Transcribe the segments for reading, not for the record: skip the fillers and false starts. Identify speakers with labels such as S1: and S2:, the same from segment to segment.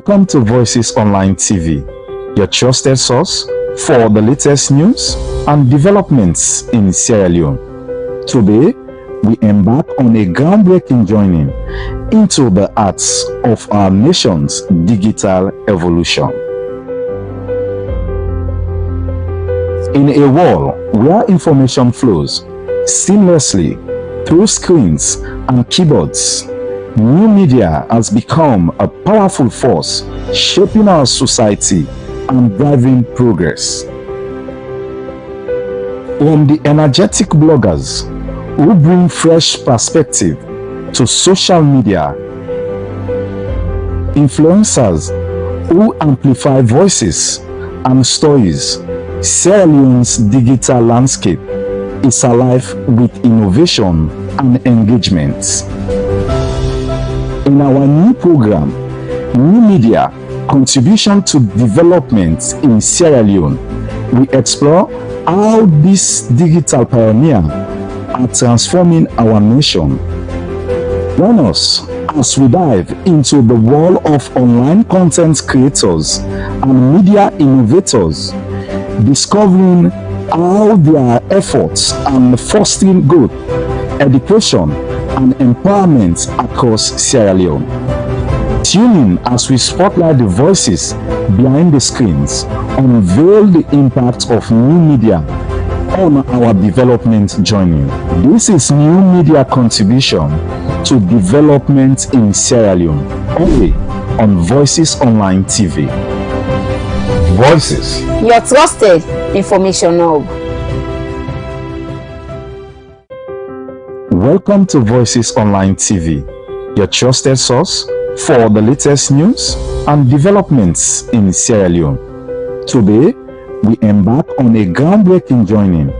S1: Welcome to Voices Online TV, your trusted source for the latest news and developments in Sierra Leone. Today, we embark on a groundbreaking journey into the arts of our nation's digital evolution. In a world where information flows seamlessly through screens and keyboards, new media has become a powerful force shaping our society and driving progress. From the energetic bloggers who bring fresh perspective to social media, influencers who amplify voices and stories, Sierra Leone's digital landscape is alive with innovation and engagement. In our new program, New Media: Contribution to Development in Sierra Leone, we explore how these digital pioneers are transforming our nation. Join us as we dive into the world of online content creators and media innovators, discovering how their efforts are fostering growth, education, and empowerment across Sierra Leone. Tune in as we spotlight the voices behind the screens, unveil the impact of new media on our development journey. This is New Media: Contribution to Development in Sierra Leone, only on Voices Online TV. Voices,
S2: your trusted information hub.
S1: Welcome to Voices Online TV, your trusted source for the latest news and developments in Sierra Leone. Today, we embark on a groundbreaking journey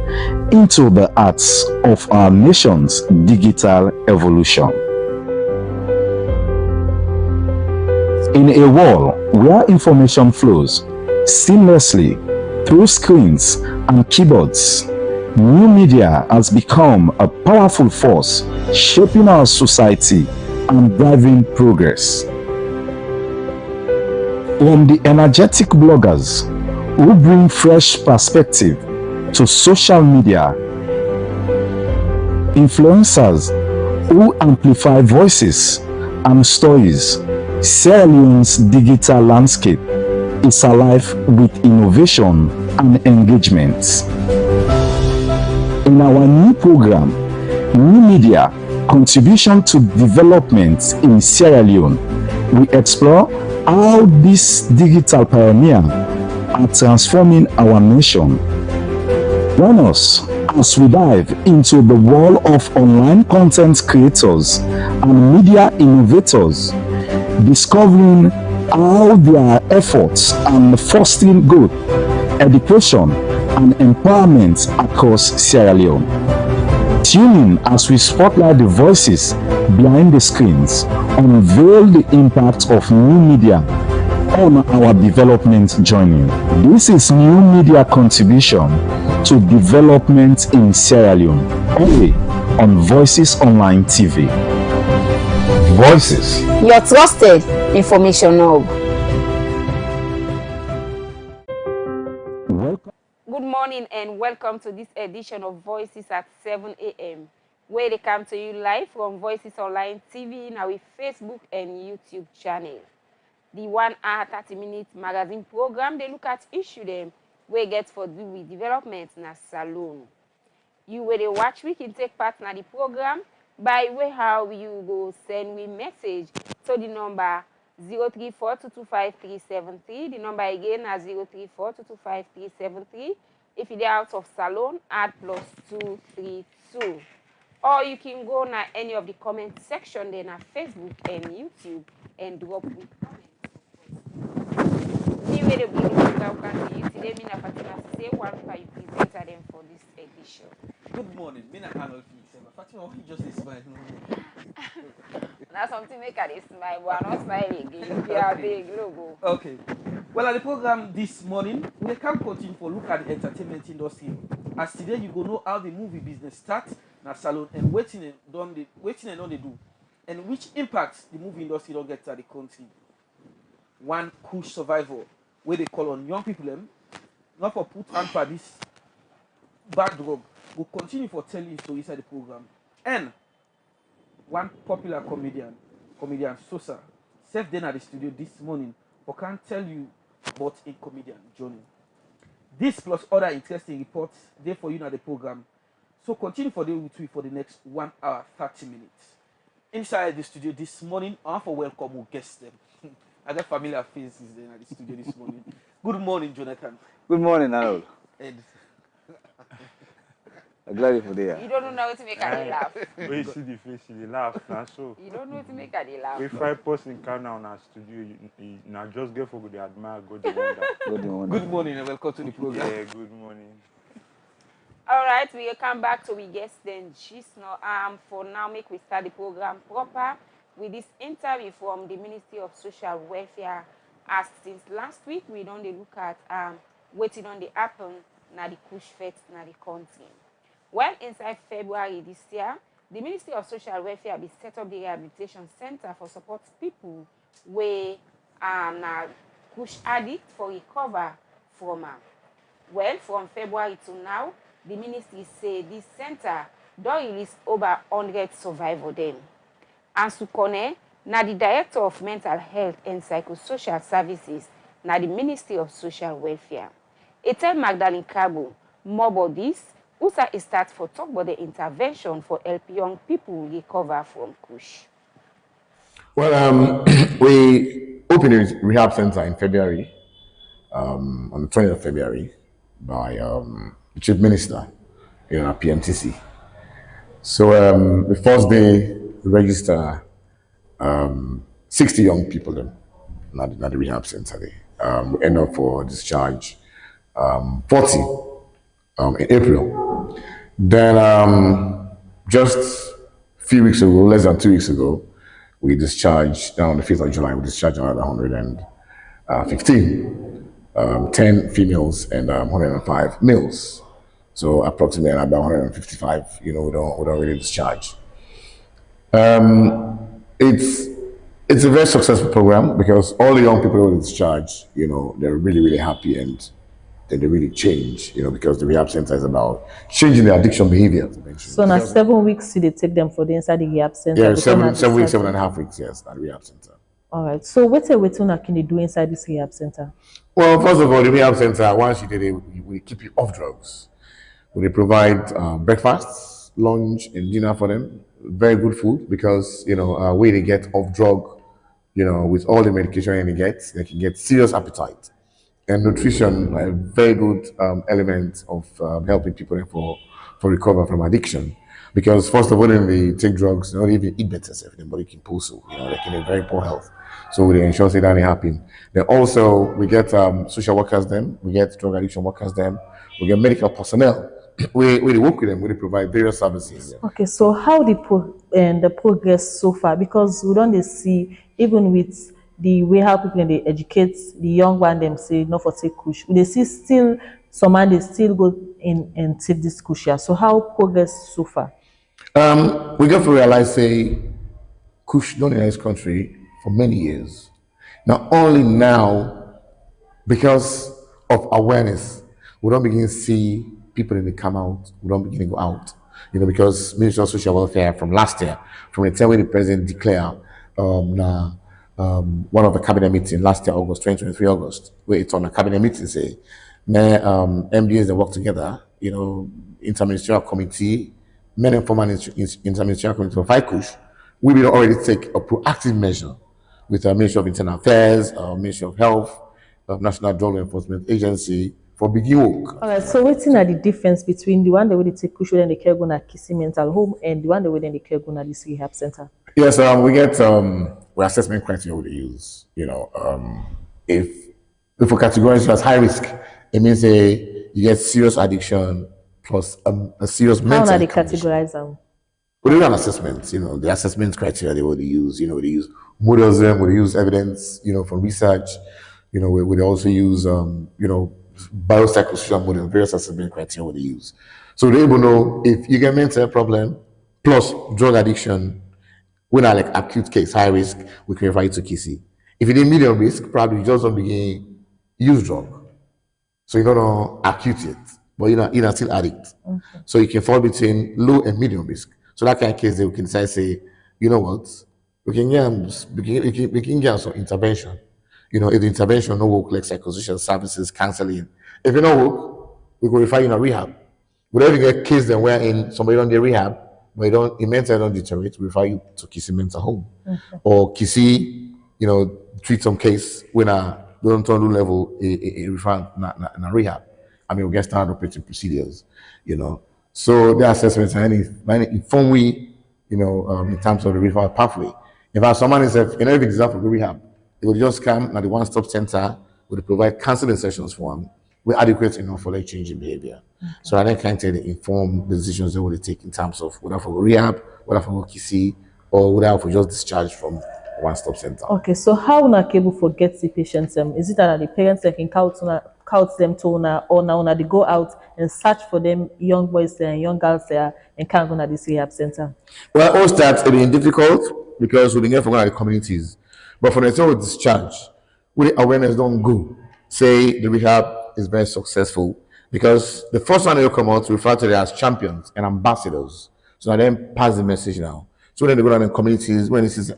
S1: into the arts of our nation's digital evolution. In a world where information flows seamlessly through screens and keyboards, new media has become a powerful force shaping our society and driving progress. From the energetic bloggers who bring fresh perspective to social media, influencers who amplify voices and stories, Sierra Leone's digital landscape is alive with innovation and engagement. In our new program, New Media: Contribution to Development in Sierra Leone, we explore how these digital pioneers are transforming our nation. Join us as we dive into the world of online content creators and media innovators, discovering how their efforts are fostering growth, education, and empowerment across Sierra Leone. Tune in as we spotlight the voices behind the screens, unveil the impact of new media on our development journey. This is New Media: Contribution to Development in Sierra Leone, only on Voices Online TV. Voices,
S2: your trusted information hub.
S3: Good morning and welcome to this edition of Voices at 7 a.m. where they come to you live from Voices Online TV in our Facebook and YouTube channel. The 1 hour 30-minute magazine program, they look at issue them where get for do with development in a salon. You where they watch, we can take part in the program by way how you go send me message to the number 034225373. The number again is 034225373. If you're out of salon, add +232. Or you can go na any of the comment section then at Facebook and YouTube and drop with comments. Me where the program can you today me na Fatima say one for you presenter them for this edition.
S4: Good morning, me na Arnold Felix. Fatima, why you just smile?
S3: Now something make her smile, but I'm not smiling again. You are big logo.
S4: Okay. Well, at the program this morning, we can continue for look at the entertainment industry. As today, you go know how the movie business starts, na salon, and waiting and they do, and which impact the movie industry don't get to the country. one kush survivor where they call on young people them, not for put hand for this bad drug. We'll continue for telling you stories inside the program. And one popular comedian SOSAR, Seth then at the studio this morning, but can't tell you about a comedian journey. This plus other interesting reports there for you at the program. So continue for the with me for the next 1 hour 30 minutes. Inside the studio this morning, I want to welcome our guests them. I got familiar faces then at the studio this morning. Good morning, Jonathan.
S5: Good morning, Harold.
S4: Ed.
S5: I'm glad you're there.
S3: You don't know how to make a laugh.
S6: When you see the face, you laugh. Now so.
S3: You don't know how to make a laugh.
S6: If I person can now in our studio, now just get for good admire God the wonder.
S4: Good morning and welcome to the program.
S6: Yeah, good morning.
S3: All right, we will come back to we guests then just now. For now, make we start the program proper with this interview from the Ministry of Social Welfare. As since last week, we don't look at waiting on the happen na the Kush Fest na the country. Well, inside February this year, the Ministry of Social Welfare will set up the rehabilitation center for support people where na Kush addict for recover from. Well, from February to now, the ministry say this center don't release over 100 survivor them. And Sukone, na the Director of Mental Health and Psychosocial Services, na the Ministry of Social Welfare. It tell Magdalene Kabo more about this, USA start for talk about the intervention for help young people recover from Kush.
S7: Well, we opened a rehab center in February, on the 20th of February, by the Chief Minister in our PMTC. So the first day, we register 60 young people then, not the rehab center. We end up for discharge 40 in April. Then just a few weeks ago, less than 2 weeks ago, we discharged, on the 5th of July, we discharged another 115, 10 females and 105 males. So approximately about 155, we don't really discharge. It's a very successful program because all the young people who discharge, they're really, really happy and then they really change, because the rehab center is about changing the addiction behavior.
S8: So now 7 weeks they take them for the inside the rehab center?
S7: Yeah, 7 weeks, 7.5 weeks, yes, at the rehab center.
S8: All right. So what can they do inside this rehab center?
S7: Well, first of all, the rehab center, once you did it, we keep you off drugs. We provide breakfast, lunch, and dinner for them. Very good food because, where they get off drug, with all the medication they can get serious appetite. And nutrition, a very good element of helping people for recover from addiction. Because first of all, when they take drugs, they don't even eat better, if the body can pull so, they can have very poor health. So we ensure that that happen. Then also we get social workers them, we get drug addiction workers them, we get medical personnel. We work with them, we provide various services.
S8: Okay, so how the progress so far? Because we don't see, even with the way how people they educate the young one, them say not for take Kush. They see still some man they still go in and take this Kush. So how progress so far?
S7: We got to realize say Kush done in this country for many years. Not only now, because of awareness, we don't begin to see people in the come out, we don't begin to go out. Because Ministry of Social Welfare from last year, from the time when the president declared one of the cabinet meetings last year, August 2023, where it's on a cabinet meeting say, MDAs they work together, interministerial committee, men and former interministerial committee to fight Kush. We will already take a proactive measure with our Ministry of Internal Affairs, our Ministry of Health, National Drug Law Enforcement Agency for begin work.
S8: All right, so what's the difference between the one that we take Kush and the care gonna Kissy Mental Home and the one that we the care gonna this rehab center?
S7: Yes, we get we assessment criteria we use. If we categorize you as high risk, it means you get serious addiction plus a serious mental.
S8: How do they categorize them?
S7: We do an assessment. The assessment criteria they would use. They use models, we use evidence, from research. We also use biopsychosocial models, various assessment criteria they use. So they will know if you get mental problem plus drug addiction. When I like acute case, high risk, we can refer you to Kissy. If you need medium risk, probably you just don't begin use drug. So you don't know acute yet, but you're still addict.
S8: Okay.
S7: So you can fall between low and medium risk. So that kind of case, they can decide, say, you know what, we can get some intervention. If the intervention no work, like psychosocial services, counseling. If you no work, we go refer you in a rehab. Whatever you get case then we're in somebody on the rehab, but mental don't deteriorate, we refer you to Kissy mental home. Or Kissy, treat some case when we don't turn to level a refer na rehab. I mean we get standard operating procedures, So the assessments and any inform we, in terms of the referral pathway. If someone is if it deserve for rehab, they will just come at the one-stop center, will provide counseling sessions for them. We're adequate enough for like changing behavior. So I then can tell the inform the decisions they will take in terms of whether for rehab, whether for KC, or whether for just discharge from one-stop center.
S8: Okay, so how una able forget the patients? Is it that the parents can count them to una, or now they go out and search for them young boys there and young girls there and can't go to this rehab center?
S7: Well, all starts being difficult because we didn't get from the communities. But for the time discharge, with awareness don't go. Say the rehab is very successful because the first one they come out refer to them as champions and ambassadors. So now then pass the message now. So then they go down in communities when it says,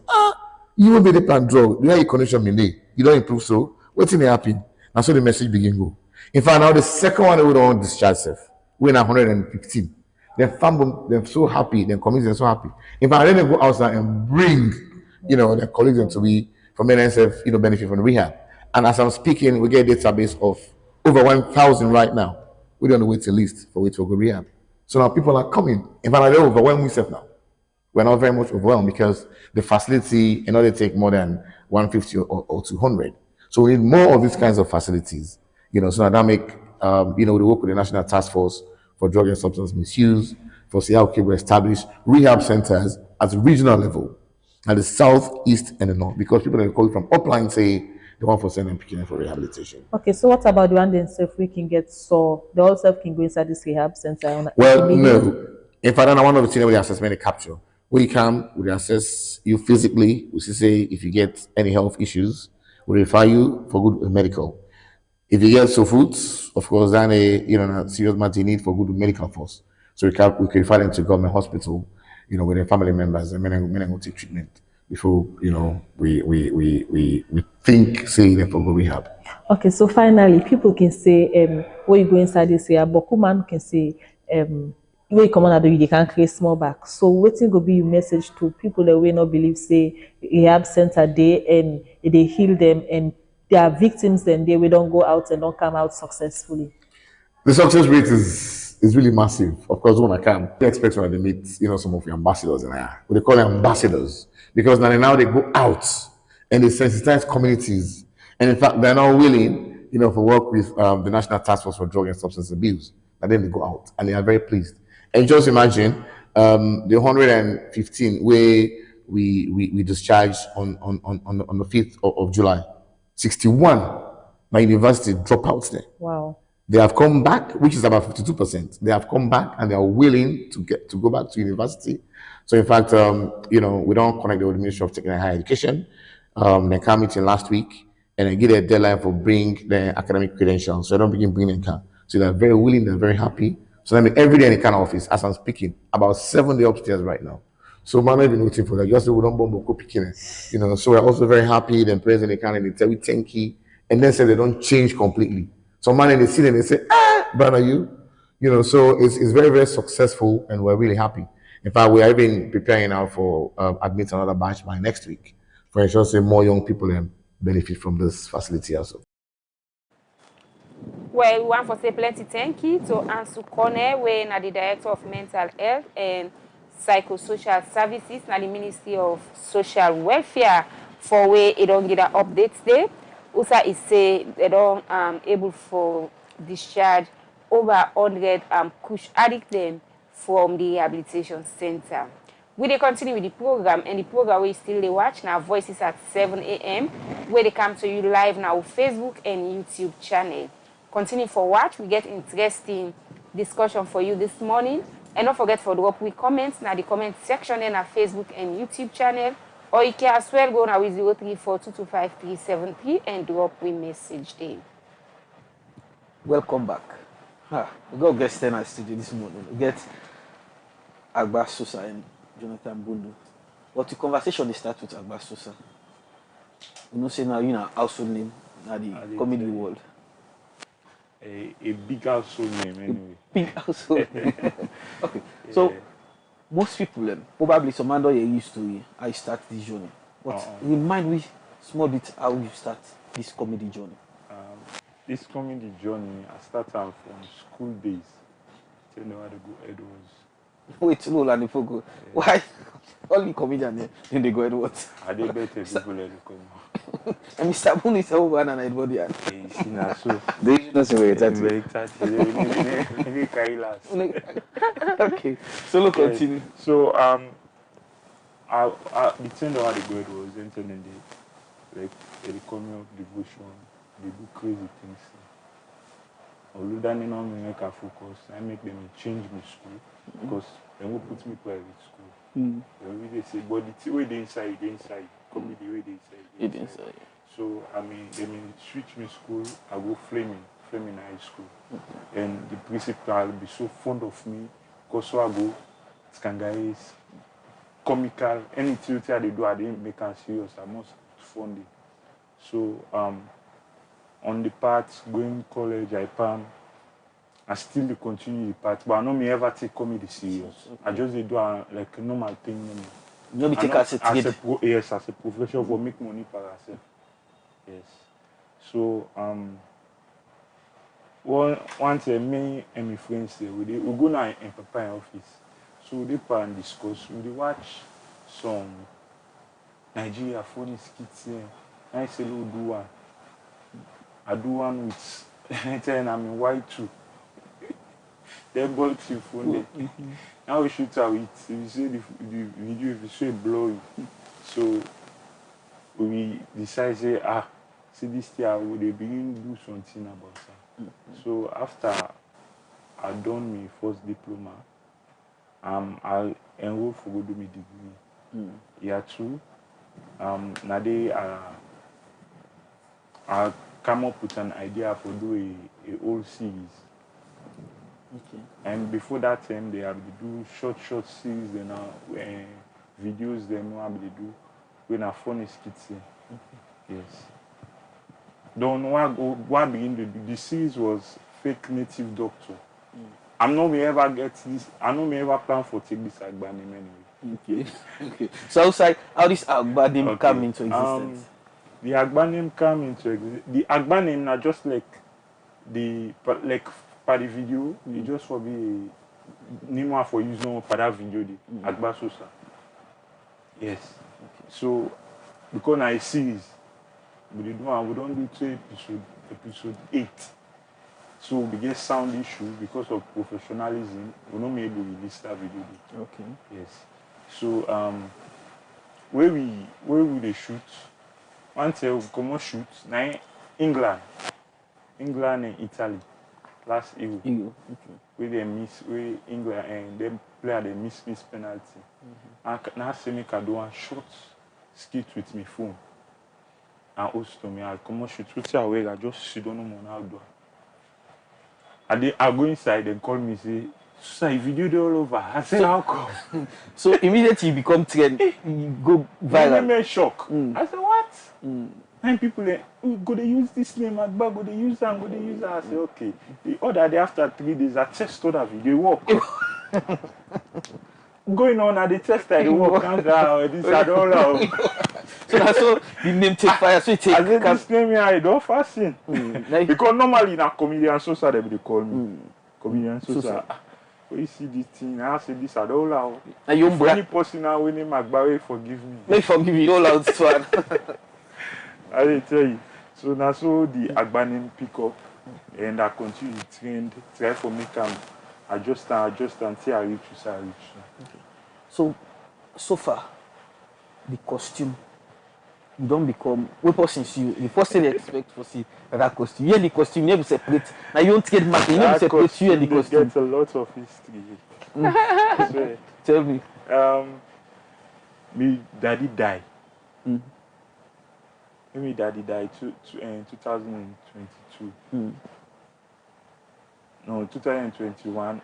S7: you will be the plant drug, you have a condition me, you don't improve, so what's in the happen? And so the message begin go. In fact, now the second one they would want discharge self. We're in 115. Then family, they're so happy, then community, they're so happy. In fact, then they go outside and bring, their colleagues them to be from NSF, benefit from the rehab. And as I'm speaking, we get a database of over 1,000 right now. We're on the waiting list for go rehab. So now people are coming. In fact, they're overwhelmed themselves now. We're not very much overwhelmed because the facility, they take more than 150 or 200. So we need more of these kinds of facilities, so that make, we work with the National Task Force for Drug and Substance Misuse, for see how we establish rehab centers at the regional level, at the south, east, and the north, because people that call from upline say they want for sending picking for rehabilitation.
S8: Okay, so what about the one themselves we can get they also can go inside this rehab center?
S7: Well, no. In fact, I one of the things we assessment and capture. We come, we assess you physically, we say if you get any health issues, we refer you for good medical. If you get foods, of course, then a serious matter need for good medical force. So we can refer them to government hospital, with their family members, and men will take treatment before we think say them for good rehab.
S8: Okay, so finally, people can say where you go inside this rehab, but man can say where you come on and they can create small back. So waiting go be your message to people that will not believe say rehab center day and they heal them and they are victims then they will don't go out and don't come out successfully.
S7: The success rate is really massive. Of course, when I come, I expect when they meet, some of your ambassadors and they call them ambassadors because now they go out and they sensitize communities. And in fact, they're now willing, for work with the National Task Force for Drug and Substance Abuse. And then they go out and they are very pleased. And just imagine the 115 where we discharged on the 5th of July. 61 my university dropouts there.
S8: Wow.
S7: They have come back, which is about 52%. They have come back and they are willing to go back to university. So in fact, we don't connect with the Ministry of Technical and Higher Education. They came meeting last week and they give a deadline for bring their academic credentials. So they don't begin bringing them. So they're very willing, they're very happy. So I mean, every day in the kind of office, as I'm speaking, about 7 days upstairs right now. So man, I've been waiting for that. Just we don't bomb picking it. So we're also very happy. Then president they can and they tell we thank you, and then say they don't change completely. So man, and they see and they say, brother, so it's very, very successful and we're really happy. In fact, we are even preparing now for admit another batch by next week for ensure say more young people benefit from this facility also.
S3: Well, we want to say plenty thank you to Ansu Kone, where na the Director of Mental Health and Psychosocial Services na the Ministry of Social Welfare for where it don't get updates there. Also, it say they don't able for discharge over 100 kush addict them from the rehabilitation center. We dey continue with the program, and the program we still dey watch now Voices at 7 a.m. where they come to you live now Facebook and YouTube channel. Continue for watch. We get interesting discussion for you this morning. And don't forget for drop with comments now the comment section in our Facebook and YouTube channel. Or you can as well go now with 034225373 and drop a message there.
S4: Welcome back. We got guests in our studio this morning. We get AGBA SOSAR and Jonathan Bundu. But the conversation they start with AGBA SOSAR. You know, say now you know household name now the comedy world.
S6: A big household name anyway.
S4: Big household name. Okay. Yeah. So most people probably some man don't used to how you start this journey. But remind me small bit how you start this comedy journey.
S6: This comedy journey, I started from school days. Tell me how to go Edwards.
S4: Wait, no, and go. Yeah. Why? Only comedian then they go Edwards.
S6: I did better people let it come.
S4: And Mr. Boone is over and Edward.
S6: So
S5: they should not say where it's at.
S4: Okay, so look, continue.
S6: So I the thing that I had to go was entering the economy of devotion. They do crazy things. Although that did not make a focus, I make them change my school because they will put me private school. They really say, but the way they inside, come with the way they inside. So I mean, they switch me school. I go Fleming High School, and the principal will be so fond of me because so I go Skangaris, comical, anything they do, I didn't make them serious. I must fund it. So on the path going college, I still continue the path, but I don't ever take comedy serious. Okay. I just do like a normal thing.
S4: You take as a
S6: yes, as a profession for make money for yourself. Yes. So once me and my friends there, we go now in Papa office. So we and discuss. We watch some Nigeria funny skits here. I say, "Lo do one." I do one with and I'm in white too. Then both you phone Now we shoot out it. You see the video if you say blurry. So we decide say see this year they begin to do something about that. So after I done my first diploma, I enroll for go do my degree. Year 2. Now I come up with an idea for do a whole series.
S4: Okay.
S6: And before that time, they have to do short series, then videos, then have to do when I funny skits. Yes. Don't what begin to do. The series was Fake Native Doctor. I'm not me ever get this. I don't me ever plan for take this AGBA name anyway.
S4: Okay. So outside, how this AGBA name come into existence?
S6: The AGBA name come into existence. The AGBA name not just like for the video. It just for be name for using for that video. The AGBA SOSAR. Yes. Okay. So because I series, we don't do 2 episode 8. So we get sound issue because of professionalism. We not able to release that video.
S4: Okay.
S6: Yes. So where we they shoot? Once we come shoot now England and Italy last Euro.
S4: Okay.
S6: Where they miss England and them player they miss penalty. And now see me can do a short skit with my phone. And also me I come shoot with away. I just sit down on outdoor. I go inside, they call me say, "SOSAR, video they all over." I say, "How come?"
S4: So immediately you become trend, you go viral.
S6: Me shock. I said, "What?" And people go they use this name at back, go they use that, go they use that. I say, "Okay." The other day after 3 days, I test other video work. Going on at the test, I work. This I don't know.
S4: So that's so the name take fire. So it take.
S6: I said, this name I don't fasting. Because normally in a comedian SOSAR they call me. Comedian SOSAR. When you see this thing, I say this I don't know.
S4: And you
S6: any person now when him AGBA forgive me.
S4: May forgive you all out one.
S6: I will tell you. So now so the AGBA name pick up and I continue the trend, try for me can adjust until I reach. Okay. So far, the costume, you don't become, what person see you, the first thing they expect for see that costume. You and the costume, you never separate. Now you don't get mad, you never separate you and the costume. There's a lot of history.
S4: Tell me.
S6: Me daddy died Maybe daddy died in 2022. No, 2021,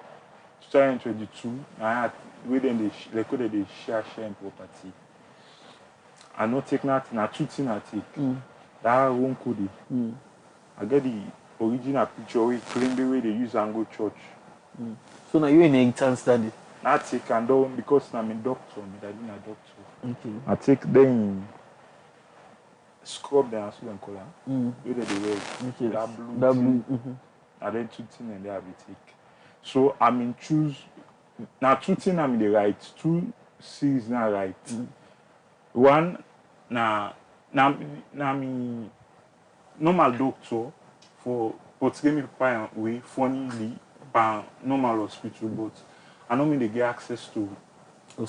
S6: 2022. I had within the recorded the share property. I not take nothing. I two things I take. That won't code it. I get the original picture. We claim the way they use and go church.
S4: So now you in a study.
S6: I take and down because I'm a doctor. I didn't a doctor. Okay. I take them scrub them and so them color. Where they wear that blue. And then two things and they have to take. So I mean choose now two things I'm in the right. Two C's not right. One na me normal doctor for portray me by way funnily by normal hospital, but I know me they get access to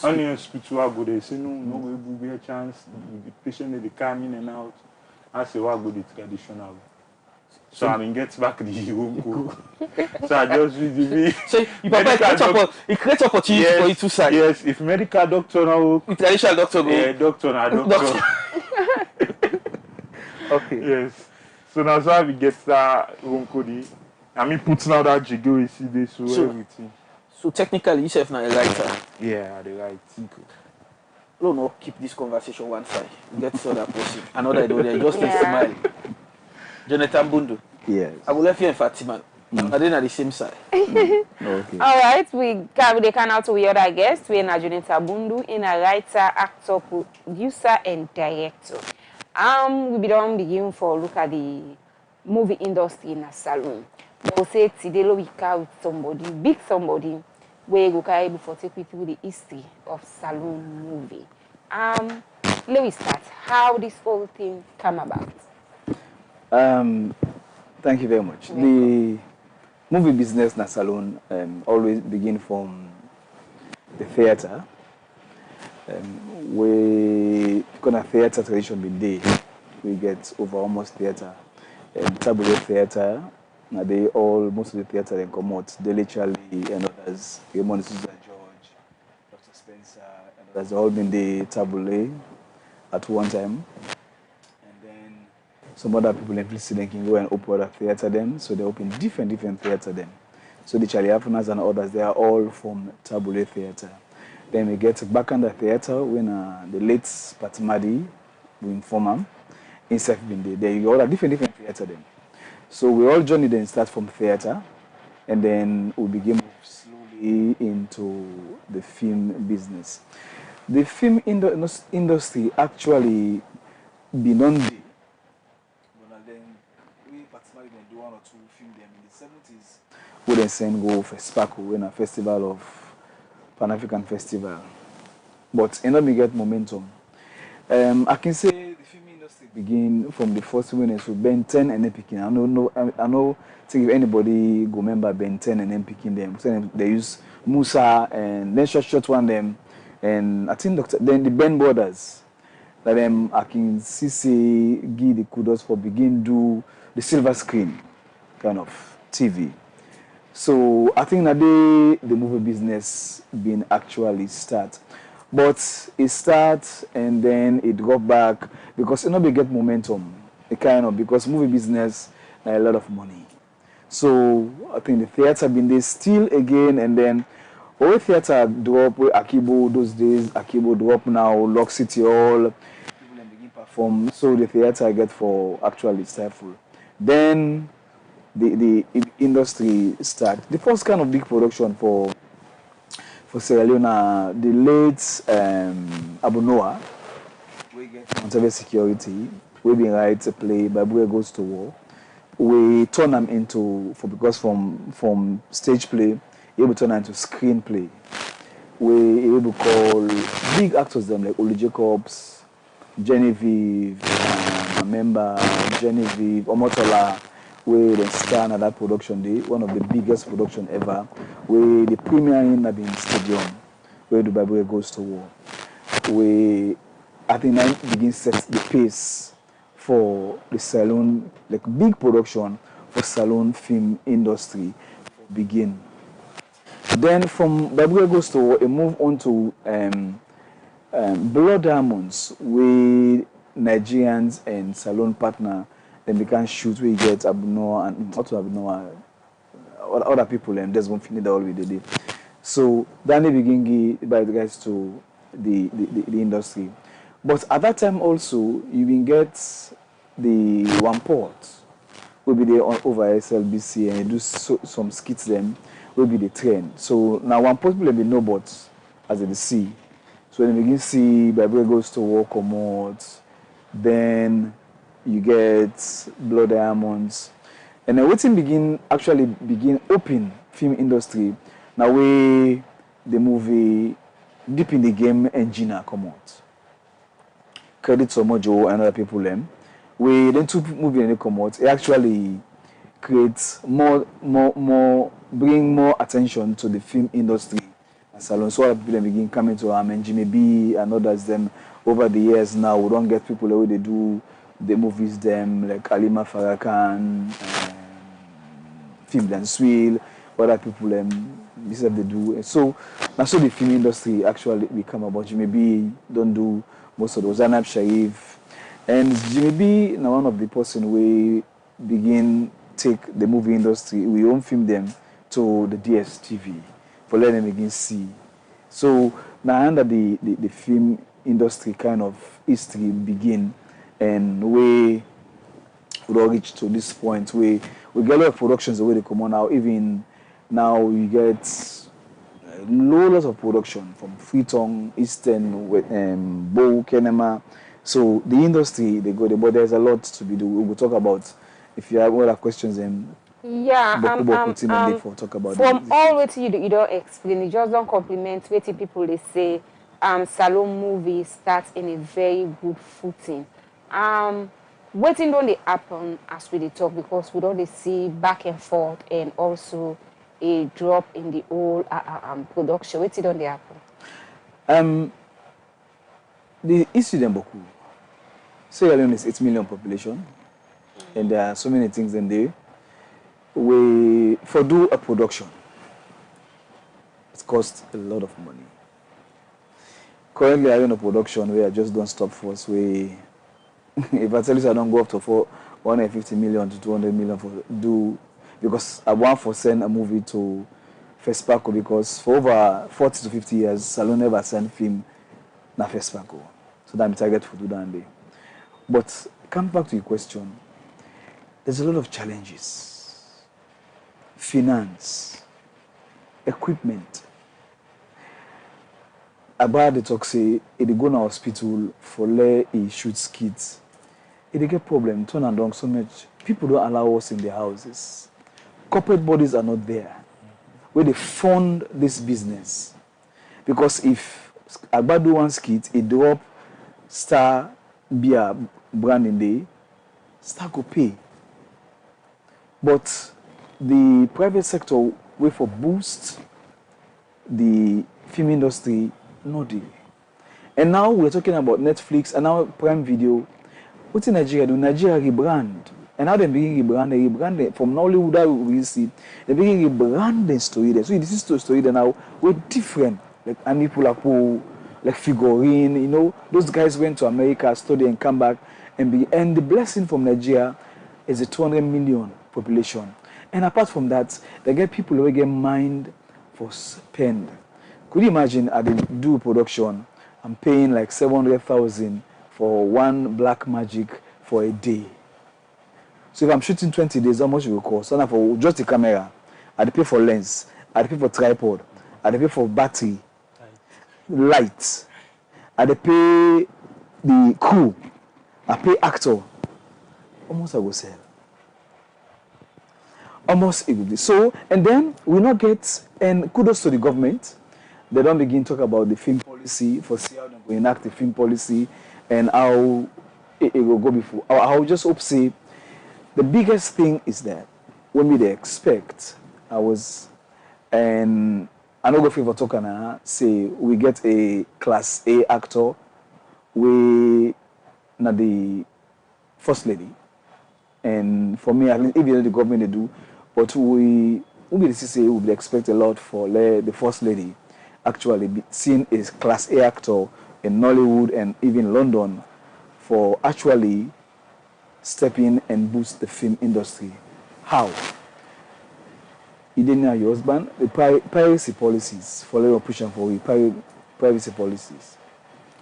S6: only hospital I go. They say no way will be a chance. The patient they come in and out. I say what go the traditional. So I mean get back the home. So I just really
S4: so you create opportunity for you to side.
S6: Yes, if medical doctor now
S4: traditional doctor go.
S6: Yeah, doctor na doctor.
S4: Okay.
S6: Yes. So that's why we get that home code. I mean putting out that jiggle you see this so everything.
S4: So technically yourself now a writer.
S6: Yeah, the right.
S4: Okay. No, keep this conversation one side. Get to that person. Another they just smile. Jonathan Bundu.
S5: Yes.
S4: I will left you in Fatima. Are they at the same side?
S5: Okay.
S3: All right, they can out to other guests. We are Jonathan Bundu, in a writer, actor, producer, and director. We begin for look at the movie industry in a salon. We'll say today we can with somebody, big somebody, where we can able to take you through the history of salon movie. Let me start. How this whole thing come about?
S5: Thank you very much. The movie business na salon always begin from the theater. We kind of theater tradition been there. We get over almost theater. Tabule theater. Now they all most of the theater they come out. Daily Charlie and others. Raymond Susan George, Dr. Spencer, and others all been the tabule at one time. Some other people in Felicity can go and open other theater then. So they open different theater then. So the Charlie Afunas and others, they are all from Tabule Theater. Then we get back under theater when the late Patimadi, we inform him, inside been there. There you all are different theater then. So we all journey then start from theater and then we begin move slowly into the film business. The film industry actually been on the do one or two film them in the 70s. We then send go for Sparkle in a festival of Pan-African Festival. But in order to get momentum, I can say the film industry begin from the first winners with Ben 10 and then picking. I know think if anybody go remember Ben 10 and then picking them. So they use Musa and then short one them and I think then the Ben Brothers. That I can see give the kudos for begin do the silver screen kind of TV. So I think that the movie business been actually start. But it starts and then it go back because we get momentum. It kind of because movie business a lot of money. So I think the theater been there still again and then all theater drop with Akibo those days, Akibo drop now, Lock City Hall. From so the theater I get for actually stifle. Then the industry start. The first kind of big production for Sierra Leone, the late Abu Noah, we get Monteverde Security, we been right to play Babue Goes to War. We turn them into because from stage play, able to turn them into screenplay. We able to call big actors them like Olu Jacobs, Genevieve, member Genevieve, Omotola, where they star at that production day, one of the biggest production ever, where the premiere in the stadium, where the Bible goes to war. I think that begins set the pace for the salon, like big production for salon film industry begin. Then from Bible goes to war, it move on to Blood Diamonds, we Nigerians and salon partner, then we can shoot, we get Abno and also Abno, other people, and there's one thing that all we did. So then they begin by the guys to the industry. But at that time also, you will get the one port, will be there over SLBC and do some skits them, will be the trend. So now one port people will know but as they see. So when you begin see Bible goes to war commode, then you get Blood Diamonds. And then waiting begin open film industry. Now we the movie Deep in the Game Engineer come out. Credit to Mojo and other people them. We then two movie and they come out. It actually creates bring more attention to the film industry. Salon, so other people begin coming to and Jimmy B and others them over the years now. We don't get people the way they do the movies them like Alima Farrakhan, Film Dan Swill, other people this they do. So now so the film industry actually become about Jimmy B don't do most of those Zanab Sharif. And Jimmy B now one of the person we begin take the movie industry, we own film them to the DSTV. For let them begin see. So now under the film industry kind of history begin and we all reach to this point where we get a lot of productions the way they come on now. Even now we get loads of production from Freetown, Eastern, Bow, Kenema. So the industry but there's a lot to be done. We will talk about if you have other questions
S3: yeah,
S5: talk about
S3: from all what you don't explain, you just don't compliment what people they say. Salon movie starts in a very good footing. Waiting don't they happen as we talk because we don't see back and forth and also a drop in the whole production. Waiting don't they happen.
S5: The issue them boku. Sierra Leone is 8 million population, and there are so many things in there. We for do a production, it costs a lot of money. Currently, I own a production where I just don't stop for us. If I tell you I don't go up to 150 million to 200 million for do because I want for send a movie to FESPACO because for over 40 to 50 years, Salon never send film na FESPACO. So that I'm target for do that day. But come back to your question. There's a lot of challenges. Finance, equipment. About the talk say, if they go to hospital for lay he shoots kids, if they get problem, turn and down so much. People don't allow us in their houses. Corporate bodies are not there. Where they fund this business. Because if AGBA do one skit, it drop Star beer brand in day, Star go pay. But the private sector way for boost the film industry, no deal. And now we're talking about Netflix and now Prime Video. What in Nigeria do? Nigeria rebrand. And now they begin rebrand from Nollywood that we see. They begin rebranding story there. So this is the story that now we're different. Like Annie Pulapo, like Figurine, you know, those guys went to America, study and come back and the blessing from Nigeria is a 200 million population. And apart from that, they get people who get mind for spend. Could you imagine I do production, I'm paying like 700,000 for one black magic for a day. So if I'm shooting 20 days, how much it will cost? So now for just the camera, I'd pay for lens, I'd pay for tripod, I'd pay for battery, lights, I'd pay the crew, I pay actor. Almost I will sell. Almost it will be. So, and then we not get, and kudos to the government, they don't begin to talk about the film policy, for see how they will enact the film policy and how it will go before. I will just hope say, the biggest thing is that when they expect, and I don't go favor talking say we get a class A actor, we not the first lady. And for me, at least if you know the government they do, but we expect a lot for the first lady actually be seen as class A actor in Nollywood and even London for actually step in and boost the film industry. How? You didn't know your husband, the piracy policies, following pushing for privacy policies.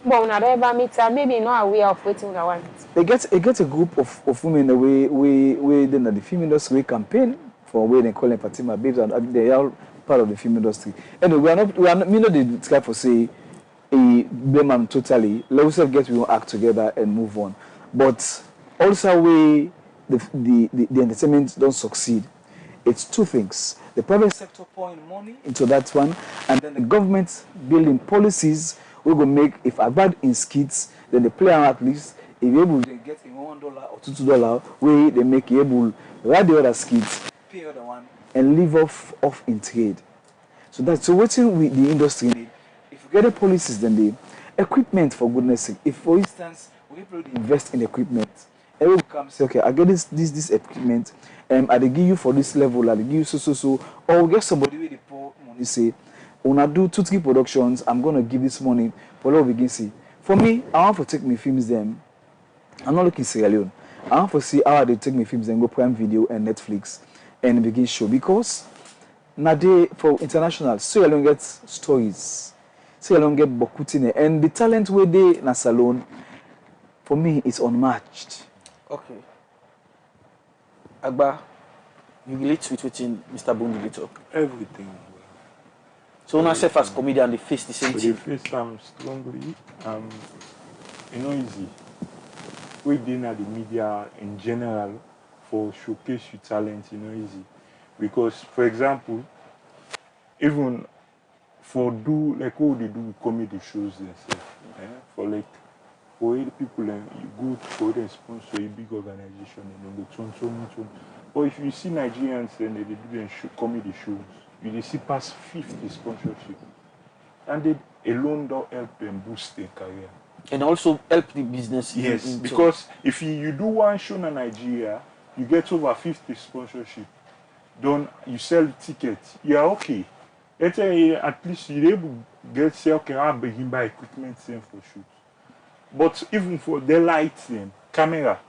S3: But when I meet her, maybe not aware of what I want.
S5: They get a group of women the way then the film industry campaign for where they call them Fatima babes, and they are part of the film industry. Anyway, we are not the type for say blame them totally. Let us get we act together and move on. But also way the entertainment don't succeed. It's two things. The private sector pouring money into that one, and then the government building policies we will make if AGBA in skits, then the player at least if you're able to get a $1 or $2 way they make you able write the other skits, pay the other one, and live off in trade. So that's so what we the industry need. If you get the policies, then the equipment for goodness sake. If for instance we people invest in equipment, everyone will come say, okay, I get this equipment, I they give you for this level, I they give you so, or we get somebody with the poor money say, when I do 2-3 productions, I'm gonna give this money for all we can see. For me, I want to take my films them. I'm not looking Sierra Leone. I want to see how they take my films and go Prime Video and Netflix and begin show because now they for international Sierra Leone gets stories. Sierra Leone get Bokutine and the talent where they na salon for me is unmatched.
S4: Okay. AGBA, you relate with Mr. Boone relate to?
S6: Everything.
S4: So when I say as comedian, they face the same
S6: They
S4: thing.
S6: face them strongly. You know, easy. We deal at the media in general for showcase your talent, you know, easy. Because, for example, even for do like what they do with comedy shows themselves, for like for the people you go for them sponsor a big organization and then they turn. But if you see Nigerians and they do them comedy shows, you see past 50 sponsorship, and they alone don't help them boost their career.
S4: And also help the business.
S6: Yes, because if you do one show in Nigeria, you get over 50 sponsorship. Then you sell tickets. Yeah, okay. At least you're able to get say, okay, I'll begin buy equipment for shoots. But even for the lights and camera,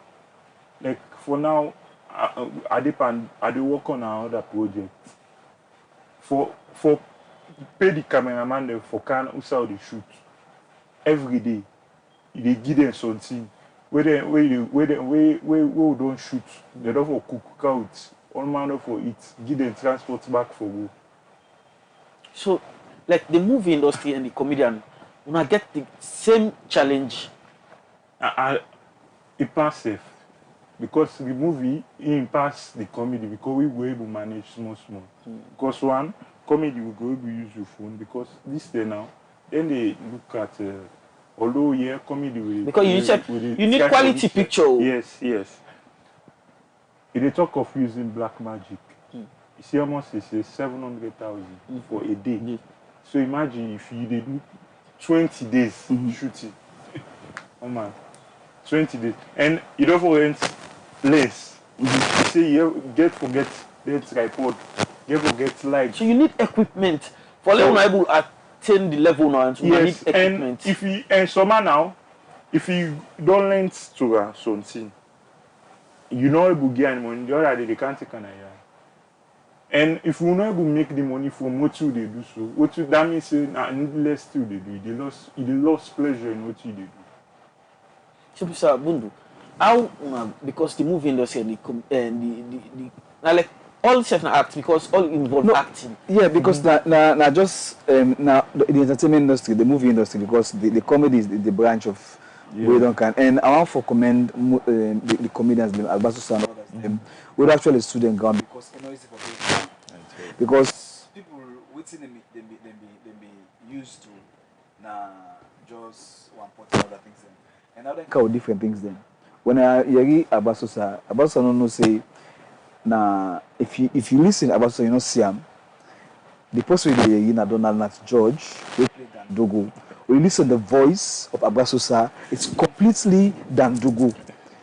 S6: like for now, I work on another project. For pay the cameraman for can also they shoot every day. They give them something. Where they don't shoot, they don't for cook out, all manner for it, give them transport back for go.
S4: So, like the movie industry and the comedian, when I get the same challenge.
S6: It pass safe. Because the movie, it pass the comedy because we were able to manage small. Because one, comedy we go able to use your phone because this day now, then they look at although yeah, comedy will
S4: because you need quality picture.
S6: Yes. If they talk of using black magic, you see almost it's 700,000 for a day. So imagine if you did 20 days shooting. Oh man, 20 days. And you don't forget lens. You say you forget the tripod, you forget light.
S4: So you need equipment for them able to attain the level now. And so you need equipment.
S6: And if you somehow now, if you don't learn to something, you know able to get money. The other day they can't take an eye. And if you not able to make the money from what you they do, so what you that means less to they do. They lost pleasure in what you do.
S4: So, Mr. Bundu, how because the movie industry and the like all self act because all involve acting.
S5: Yeah, because now just now the entertainment industry, the movie industry, because the comedy is the branch of we don't can. And I want to commend the comedians, the AGBA SOSAR and others. Would actually student ground because you know it's for people. Because people waiting them be used to just one part of other things. And now they call different things then. When I hear AGBA SOSAR no say na if you listen AGBA SOSAR you know see him. The person they hear na Donald Nat George, we play Dandogo. When you listen to the voice of AGBA SOSAR, it's completely Dandogo.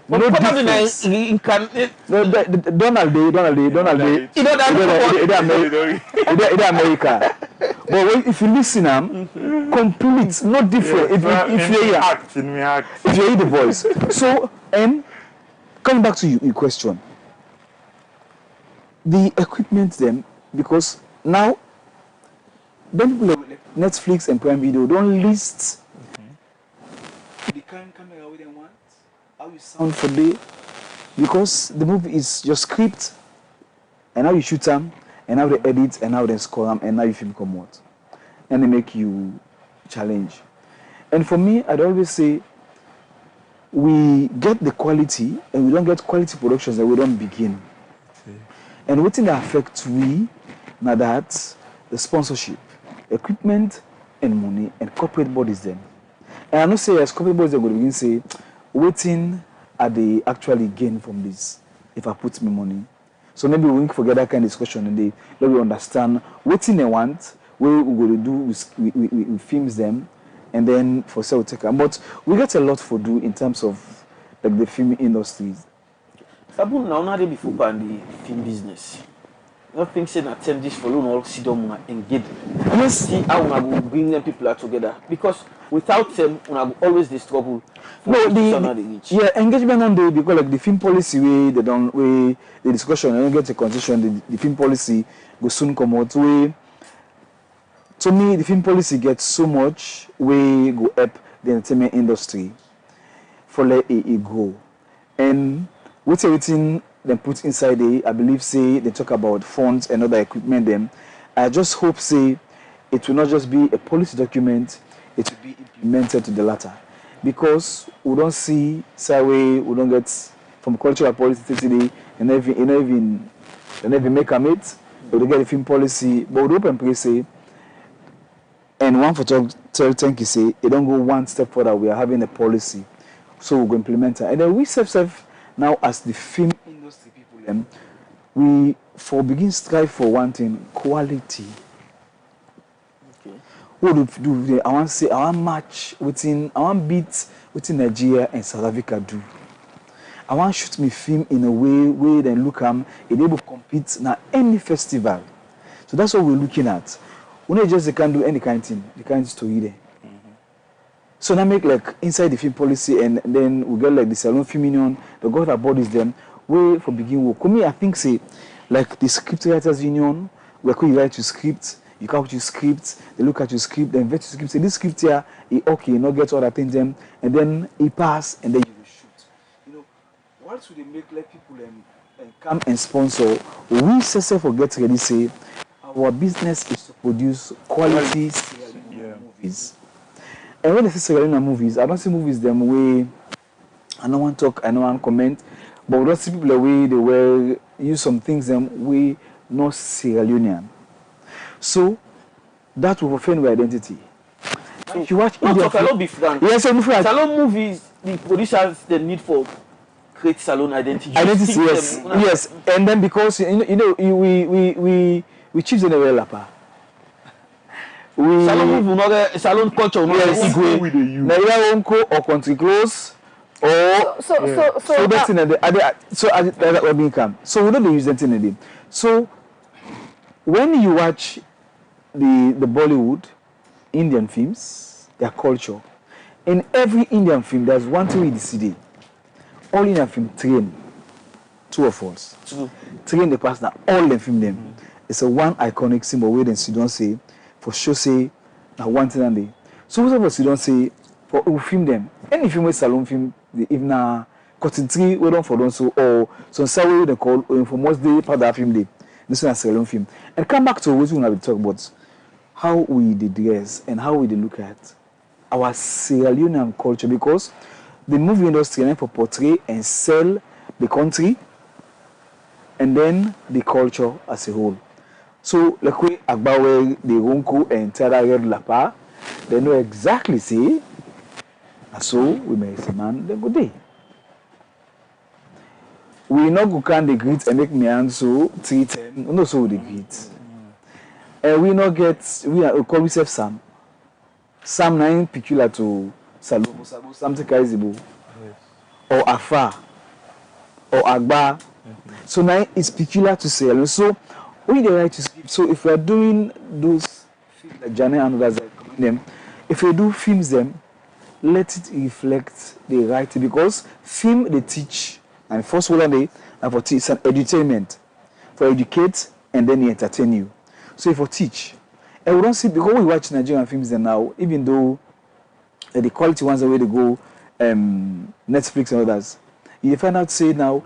S4: But
S5: No
S4: probably
S5: difference.
S4: Donald Day.
S5: America. But if you listen, complete, not different. If you hear the voice. So, coming back to your question, the equipment then, because now, when people like Netflix and Prime Video don't list the kind of camera they want, how you sound for day, because the movie is your script, and how you shoot them, and how they edit, and how they score them, and how you film come out, and they make you challenge. And for me, I'd always say, we get the quality, and we don't get quality productions, and we don't begin. And what thing that affects we, now that the sponsorship, equipment, and money, and corporate bodies then. And I don't say as corporate bodies, they're going to begin say, waiting are they actually gain from this if I put me money. So maybe we won't forget that kind of discussion and they let we understand what they want, what we're going to do, we films them, and then for sale take them. But we get a lot for do in terms of like the film industries.
S4: Sabu now not before ban the film business. I think saying attempt this for all sit down engage. Yes, see how we will bring them people together because without them we will always the struggle.
S5: No, engagement on the because like the film policy way they don't way the discussion and get a concession the film policy go soon come out way. To me, the film policy gets so much way go up the entertainment industry for let it go. And with everything they put inside it, I believe say they talk about funds and other equipment them. I just hope say it will not just be a policy document, it will be implemented to the latter. Because we don't see say way we don't get from cultural policy today and never make a mate, we get the film policy, but we open pray say and one for tell thank you say it don't go one step further, we are having a policy. So we'll go implement it. And then we self now as the film industry people we for begin strive for one thing, quality. Okay. What do I want to say I want match within I want beat within Nigeria and South Africa do. I want to shoot me film in a way then look able to compete now any festival. So that's what we're looking at. We not just they can do any kind of thing, the kind of story there. So now make like inside the film policy and then we get like the Salon Film Union, the government bodies them, way for begin work. Come I think say like the script writers union, where you write your script, you come with your script, they look at your script, then vet your script, say this script here, okay, not get all that things them, and then it pass and then you will shoot. You know, what should they make like people come and sponsor? We say forget ready say our business is to produce quality movies. And when they say Sierra movies, I don't see movies them way. I don't want to talk, I don't want to comment, but we don't see people the way they will use some things them way not Sierra Leonean. So that will offend my identity. So, if you watch Indian
S4: Salon be frank.
S5: Yes, I'm frank.
S4: Salon movies, the producers the need for create Salon identity.
S5: Identity, yes, yes, and then because we chiefs in the way lapa.
S4: Salon move not Salon culture not
S5: with the youth. Nigeria uncle or country close or so that's in the so that will become. So we don't use that in the So when you watch the Bollywood Indian films, their culture, in every Indian film there's one thing we see. All Indian film train two of us. Train the person all the film them. It's a one iconic symbol where they don't say for sure say now one thing and they. So most of us don't say for we film them. Any film with Salon film if na cutting tree we don't for them so or some say they call for most day part of that film day. This one is Salon film. And come back to what we want to talk about how we the dress and how we the look at our Sierra Leonean culture because the movie industry and for portray and sell the country and then the culture as a whole. So, like we AGBA the Ronco and Terra Red Lapa, they know exactly say, and so we may say, man, they go day. We not go can the greet and make me answer 310, no so the greet. And we not get, we call ourselves Sam. Sam 9 peculiar to Salomo, something Kaizibo, or Afar, or AGBA. So 9 is peculiar to say, so we the right to skip. So if we are doing those like Janet and others them. If you do films them, let it reflect the right, because film they teach, and first one they and for teach it's an edutainment, for educate and then they entertain you. So if you teach, and we don't see, because we watch Nigerian films then now, even though the quality ones are where they go, Netflix and others, you find out say now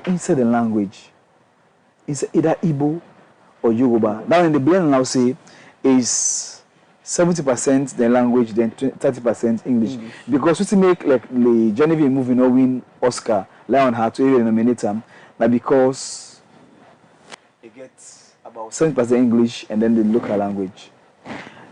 S5: inside the language, it's either Igbo or Yoruba. Now in the blend now say is 70% the language, then 30% English. Because we make like the Genevieve movie no win Oscar, Leonhe to even nominate them, but because it gets about 70% English and then the local language.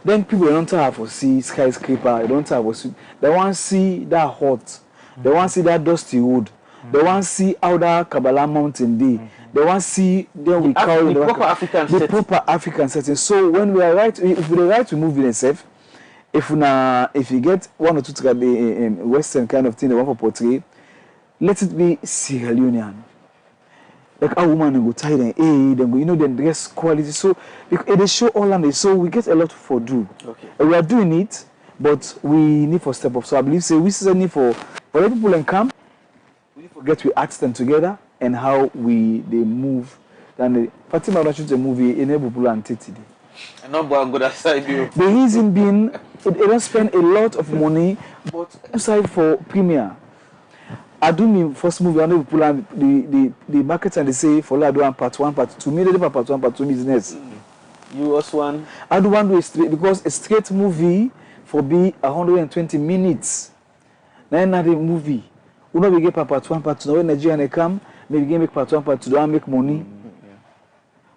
S5: Then people don't have to see skyscraper, they don't have to see, they want to see that hot, they want to see that dusty wood, they want to see how that Kabbalah mountain be. They want to see then we call
S4: the proper African setting.
S5: Proper African setting. So when we are right, if we write to movie themselves, if you get one or two Western kind of thing they want to portray, let it be Sierra Leonean. Like a woman go tie them, then go, you know, then dress quality. So they show all and they, so we get a lot for do.
S4: Okay.
S5: And we are doing it, but we need for step up. So I believe say we see need for the people in camp. We need to get we act them together and how they move. Then Fatima shoot a movie enable people and take it.
S4: And not go good aside you.
S5: The reason being it don't spend a lot of money, but aside for premiere. I do my first movie, I know people and the market and they say for I do one part 1, part 2. Me they do part 1, part 2 business.
S4: You also one.
S5: I do one way straight because a straight movie for be 120 minutes. Now another movie. We know we get part 1, part 2. Now when Nigeria they come, maybe we make part 1, part 2, don't make money.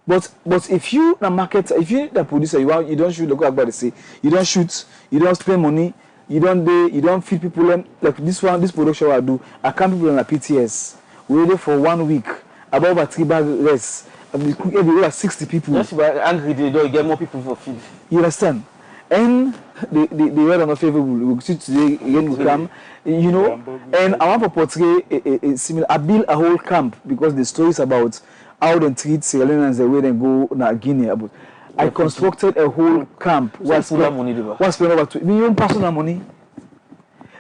S5: But if you the market, if you the producer, you don't shoot the go about say, you don't shoot, you don't spend money. You don't feed people like this production I do. I can't people on a PTS. We waited for 1 week. About 3 bag rest. We cook everywhere 60 people.
S4: Just about angry they don't get more people for feed.
S5: You understand? And the weather not favorable. We see today again we come, you know. And I want to portray a similar. I build a whole camp because the story is about how they treat Sierra Leoneans the way they go na Guinea. But I constructed a whole camp. What's spent over 2 million personal money?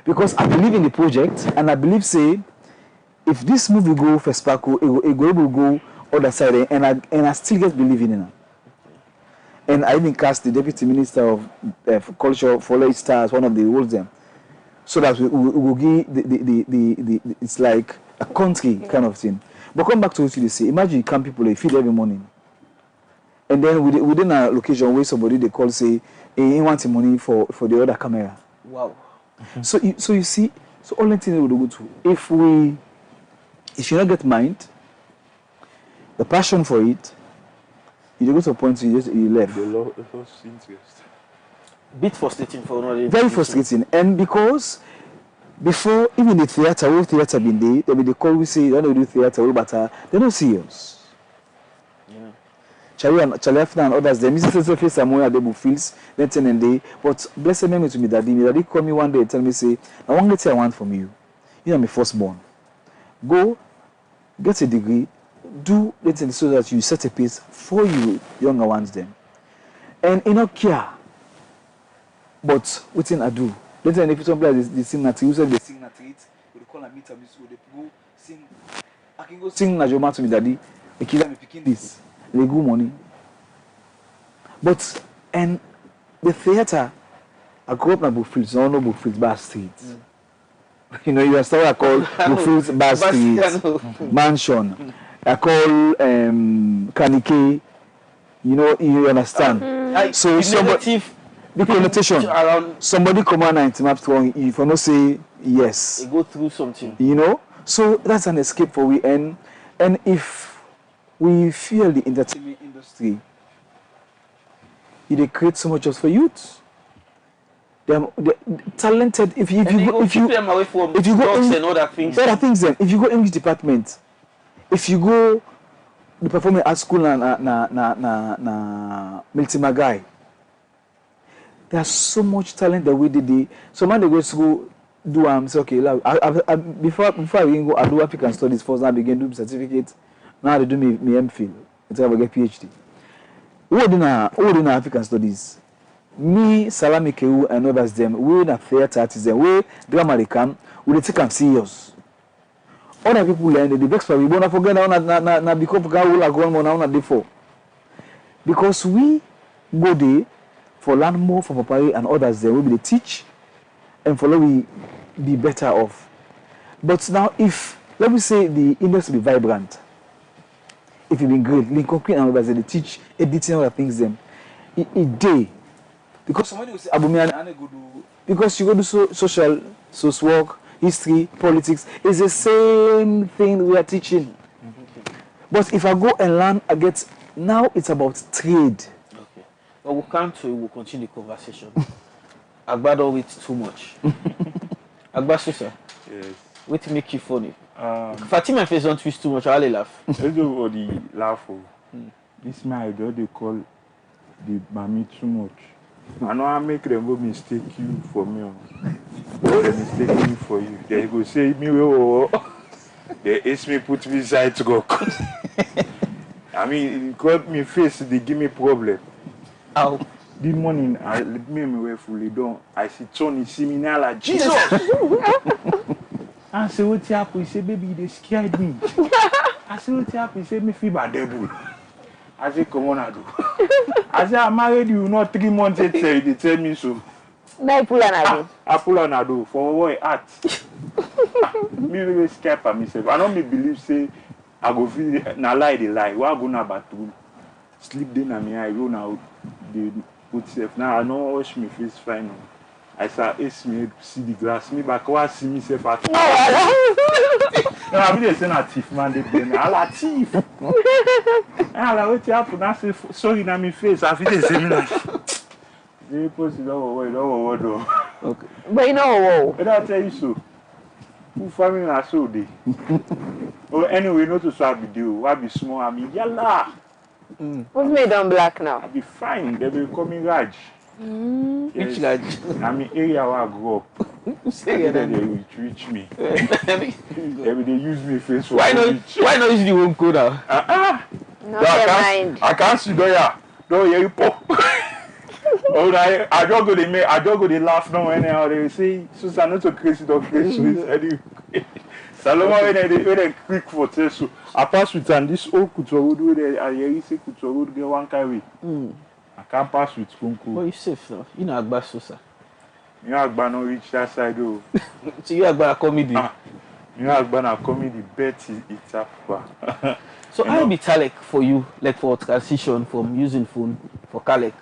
S5: Because I believe in the project and I believe say if this movie go for Sparko, it will go other side and I still get believing in it. And I even cast the Deputy Minister of Culture for Stars, one of the roles them, so that we will give the it's like a country kind of thing. But come back to what you say. Imagine you camp people they feed every morning. And then within a location where somebody they call say he wants money for the other camera.
S4: Wow.
S5: So you see, so all the things we will go to. If you not get mind, the passion for it, you go to a point you left.
S6: The lost interest.
S4: Bit frustrating for another.
S5: Very frustrating. And because before even the theater, whole theater been there, they call we say they don't do theater, but they're not serious. Charlie Afna and others, the music face somewhere they fields, then 10 and day. But blessed memory to me, Daddy. My daddy called me one day and tell me, say, I want to tell I want from you. You are my firstborn. Go, get a degree, do it so that you set a pace for you younger ones then. And you not care. But what thing I do? Let's say if somebody they sing na you said they sing na treat, we call a meet so they go sing. I can go sing na Joma to me, Daddy. The killer me picking this. They go money. But and the theater, I grew up in Bookfields, no Bookfields, Bar Street. You know, you are still I call Bookfields, Bar Street, Mansion. I call Kanike. You know, you understand. So somebody, the connotation around somebody come on and map wrong. If you not say yes,
S4: they go through something.
S5: You know, so that's an escape for we and if we feel the entertainment industry, it creates so much jobs for youth. They're talented. If you go
S4: and other things
S5: then if you go English department, if you go the performing art school na Miltima guy, there's so much talent that we did. So man they go to school do say okay, before I begin go I do African studies first. Now I begin do certificate. Now they do me MPhil until I get PhD. Who did African studies? me, Salami Keu, and others them, we na theatre artists, them, we drama they come, we dey take them serious. Other people learn the vex for we don't forget na because we are going on na day for. Because we go there for learn more from Papa and others there, we be teach and follow we be better off. But now if let me say the industry be vibrant, if it been great, Lincoln Queen and others they teach editing other things them. It day. Because somebody will say Abumi and go do because you go do social work, history, politics, it's the same thing we are teaching. But if I go and learn, I get now it's about trade.
S4: Okay. But we'll come to it, we'll continue the conversation. AGBA don't wait too much. AGBA SOSAR.
S6: Yes.
S4: Wait to make you funny. Fatima face don't twist too much, I'll laugh.
S6: Everybody laugh. This man I just they call the mommy too much. I know I make them go mistake you for me. They mistake me for you. They go say me they ask me put me side to go. I mean, it got me face, they give me problem.
S4: How?
S6: This morning, I let me away fully done. I see Tony see me now like Jesus. I say what happened? He say baby, they scared me. I say what happened? He say me feel bad devil. I say come on, I do. I say I married you not 3 months. They tell me so.
S2: Now pull an ado.
S6: I pull on a do for what art. Me really scared for myself. I don't me believe say I go feel na lie the lie. Why go na bathroom? Sleep then na me I roll now the put self. Now I know wash me face fine. I say ace me see the glass. Me back wa see me self at. No, I mean they say na thief man they blame me. I la thief. I la what happen? I say sorry na me face. I feel they say me like. They post it over though.
S4: Okay.
S2: But you know,
S6: But I'll tell you so. Who family na so dey. Oh, anyway, not to swap video. Why be small? I mean, yalla.
S2: what's made on black now?
S6: I be fine. They will call me Raj.
S4: Which Raj?
S6: I mean, area where I grew up.
S4: Say
S6: They
S4: it.
S6: will reach me. They use me face for
S4: Why not use the home code now?
S2: No, never mind.
S6: I can't see there. Don't hear you pop. Oh, I just go they laugh now anyhow. They say, Susan, not so crazy, don't crazy. Anyway. Saloma when they quick for test. So I pass with and this old Kutuwa wood where I hear you say Kutuwa would get one carry. I can't pass with Kunku.
S4: Well, you safe now. You know AGBA SOSAR.
S6: You know AGBA no reach that side though.
S4: So you AGBA comedy.
S6: You know AGBA na comedy bet it's up.
S4: So how be Talek for you, like for transition from using phone for Kalek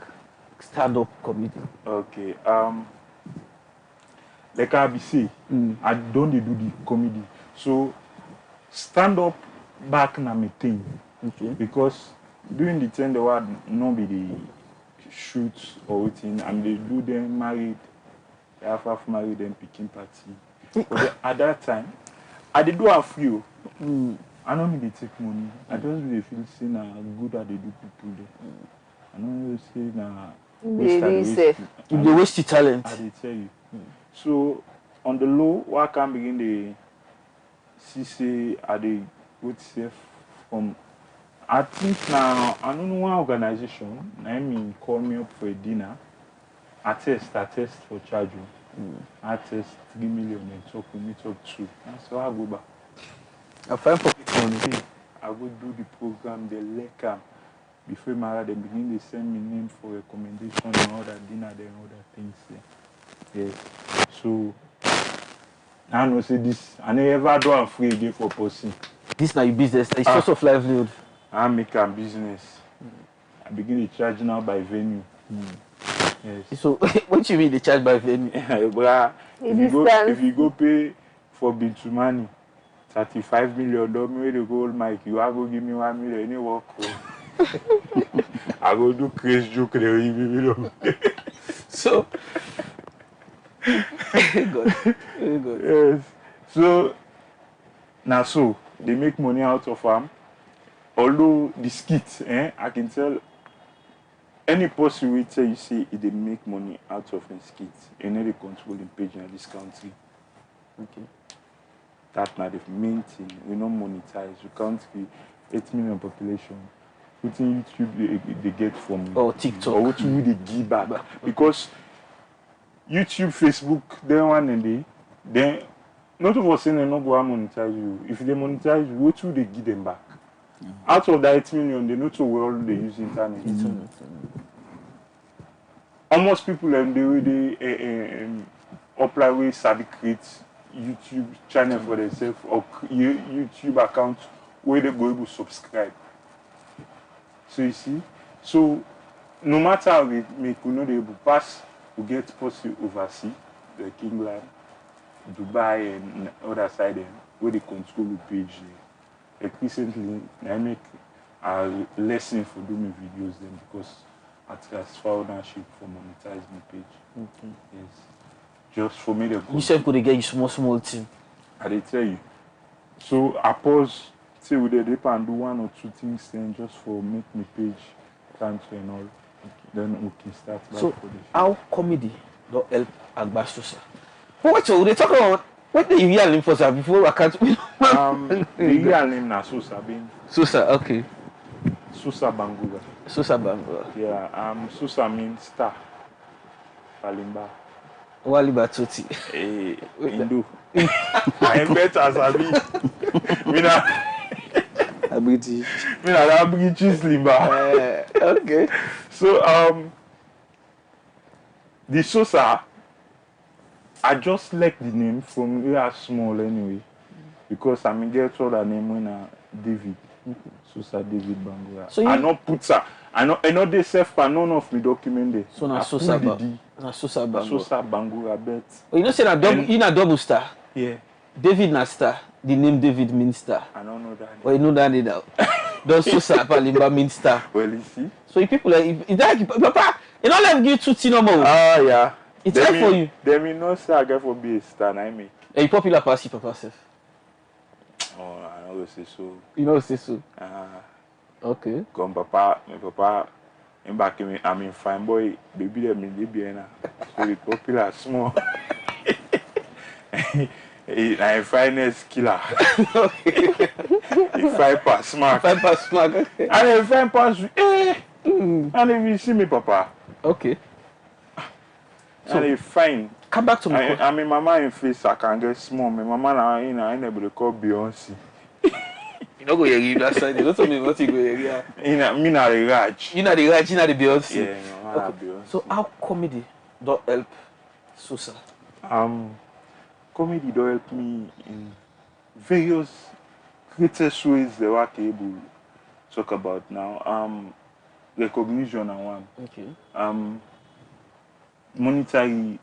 S4: stand-up comedy?
S6: Okay. Like I be say, I don't do the comedy. So stand up back na me thing.
S4: Okay.
S6: Because during the time the word no be the shoot or anything, and they do them married, they have married them picking party. But at that time, I did do a few. I don't mean they take money. I just really feel say na good that they do people there. I don't really say na
S4: If they waste the talent.
S6: I tell you. So on the low, why can't begin the say are they good safe from I think now I don't know one organization, I mean call me up for a dinner. I test for charging. I test 3 million and talk with me talk 2. So I go back.
S4: I find pocket money.
S6: I go do the program, the lecture. Before my they begin they send me name for recommendation and all that dinner there and all that things there. Yes. So I know say this I never do a free again for person.
S4: This now your business, it's source of livelihood.
S6: I make a business. I begin to charge now by venue. Yes.
S4: So what you mean they charge by venue?
S6: Bruh, if you go pay for Bintumani 35 million, don't me the gold mic, you are go give me 1 million, any work. I go do crazy joke there, give me million.
S4: So very good.
S6: Yes. So now so they make money out of them. Although the skit, I can tell any person will tell you say they make money out of a skit. You know they control the page in this country. Okay. That's not the main thing. We don't monetize. We country 8 million population. wetin YouTube they get from
S4: Or TikTok.
S6: or wetin they give back because YouTube, Facebook, then one and day, then not of us saying they not go and monetize you. If they monetize you, what will they give them back? Out of that 8 million, they know so well they use internet. Almost people they apply with sabi create YouTube channel for themselves or YouTube account where they go able to subscribe. So you see, so no matter how we make, we know they able pass, we get posted overseas, like England, Dubai, and other side where they control the page. Like recently, I make a lesson for doing videos then because I transfer ownership for monetizing the page. Yes, just for me.
S4: You said could get you small team.
S6: I did tell you. So I pause. Say we did and do 1 or 2 things then just for make me page cancel and all. Then we can start back
S4: So
S6: for this.
S4: how comedy don't help AGBA SOSAR? But what so they talk about what do you hear him for sir before I can't
S6: The real name na SOSAR being
S4: SOSAR, okay.
S6: SOSAR Bangura.
S4: SOSAR Bangura.
S6: Yeah, SOSAR means star. Palimba.
S4: Wali Batoti.
S6: Hindu. I am better as I be.
S4: British.
S6: That British limba.
S4: Okay.
S6: So the SOSAR, I just like the name from we are small anyway. Because I mean get all the name when David. SOSAR David Bangura. So I not put her. I know they self none of me document there.
S4: So na SOSAR Bangura.
S6: SOSAR Bangura bet.
S4: Oh, you know say na double you na double star.
S6: Yeah.
S4: David na star. The name David means star.
S6: I don't know that.
S4: Well, you know that now. Don't SOSAR Palimba means star.
S6: Well, you see.
S4: So if people like if that Papa, you know let me give you 2 no more.
S6: Ah yeah.
S4: It's right for you.
S6: They mean no say I get for be a star na me.
S4: Are you popular pass Papa self?
S6: Oh, I know say so.
S4: You know say so.
S6: Okay. Come Papa, my Papa in back me I mean fine boy, baby them in Libya na. So the popular small. I finest killer. If I pass smart.
S4: Okay.
S6: And if I pass and if you see me Papa.
S4: Okay.
S6: So and if fine.
S4: Come back to me.
S6: I mean mama in face I can get small. My mama now I able to call Beyonce.
S4: You don't go here that side. You don't tell me what you go here.
S6: Me na the Raj.
S4: You na the Raj, you na the Beyonce.
S6: Yeah, no,
S4: okay.
S6: Beyonce.
S4: So how comedy don't help SOSAR?
S6: Comedy don't help me in various greatest ways that we're able to talk about now. Recognition and one.
S4: Okay.
S6: Monetary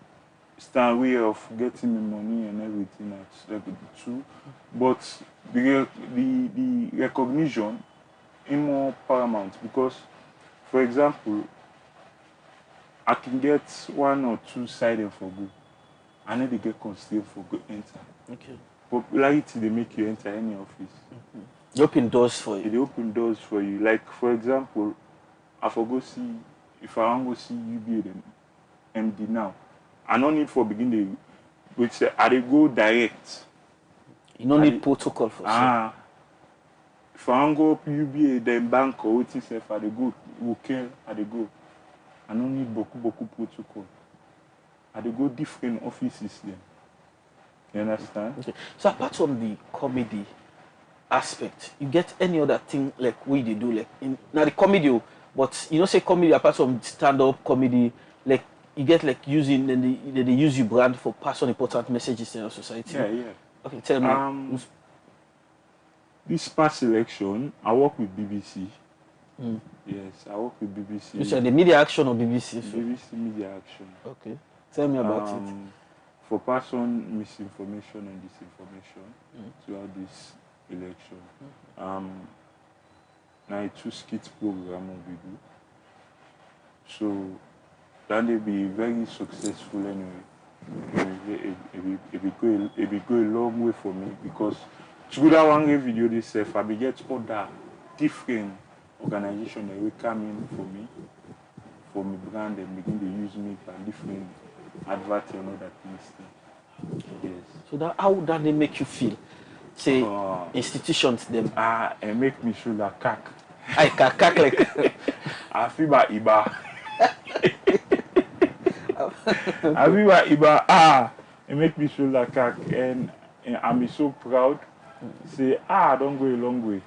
S6: stand way of getting me money and everything that's like the 2. But the recognition is more paramount because, for example, I can get 1 or 2 sided for good. I need to get constrained for go enter.
S4: Okay.
S6: Popularity they make you enter any office.
S4: They open doors for you.
S6: They open doors for you. Like for example, if I want to go see UBA them MD now, I don't need for begin the which I they go direct.
S4: You don't need protocol for
S6: that. If I want to go up UBA then bank or waiting self I they go okay I they go. I don't need beaucoup protocol. I they go different offices then. You understand?
S4: Okay. So apart from the comedy aspect, you get any other thing like what they do like in now the comedy, but you know say comedy apart from stand-up comedy, like you get like using and they use your brand for pass on important messages in our society.
S6: Yeah.
S4: Okay, tell me.
S6: This past election, I work with BBC. Yes, I work with BBC.
S4: You said the media action or BBC?
S6: BBC media action.
S4: Okay. Tell me about it.
S6: For pass on misinformation and disinformation throughout this election. Now it's 2 skit program we do. So then they be very successful anyway. It will go a long way for me because through that one video this I be get other different organizations that will come in for me brand and begin to use me for different adverts and other things. Yes.
S4: So that how would that they make you feel? Say institutions them.
S6: It make me feel like cack.
S4: I cack like.
S6: I feel about Iba. I feel about Iba. It make me feel like and I'm so proud. Say I don't go a long way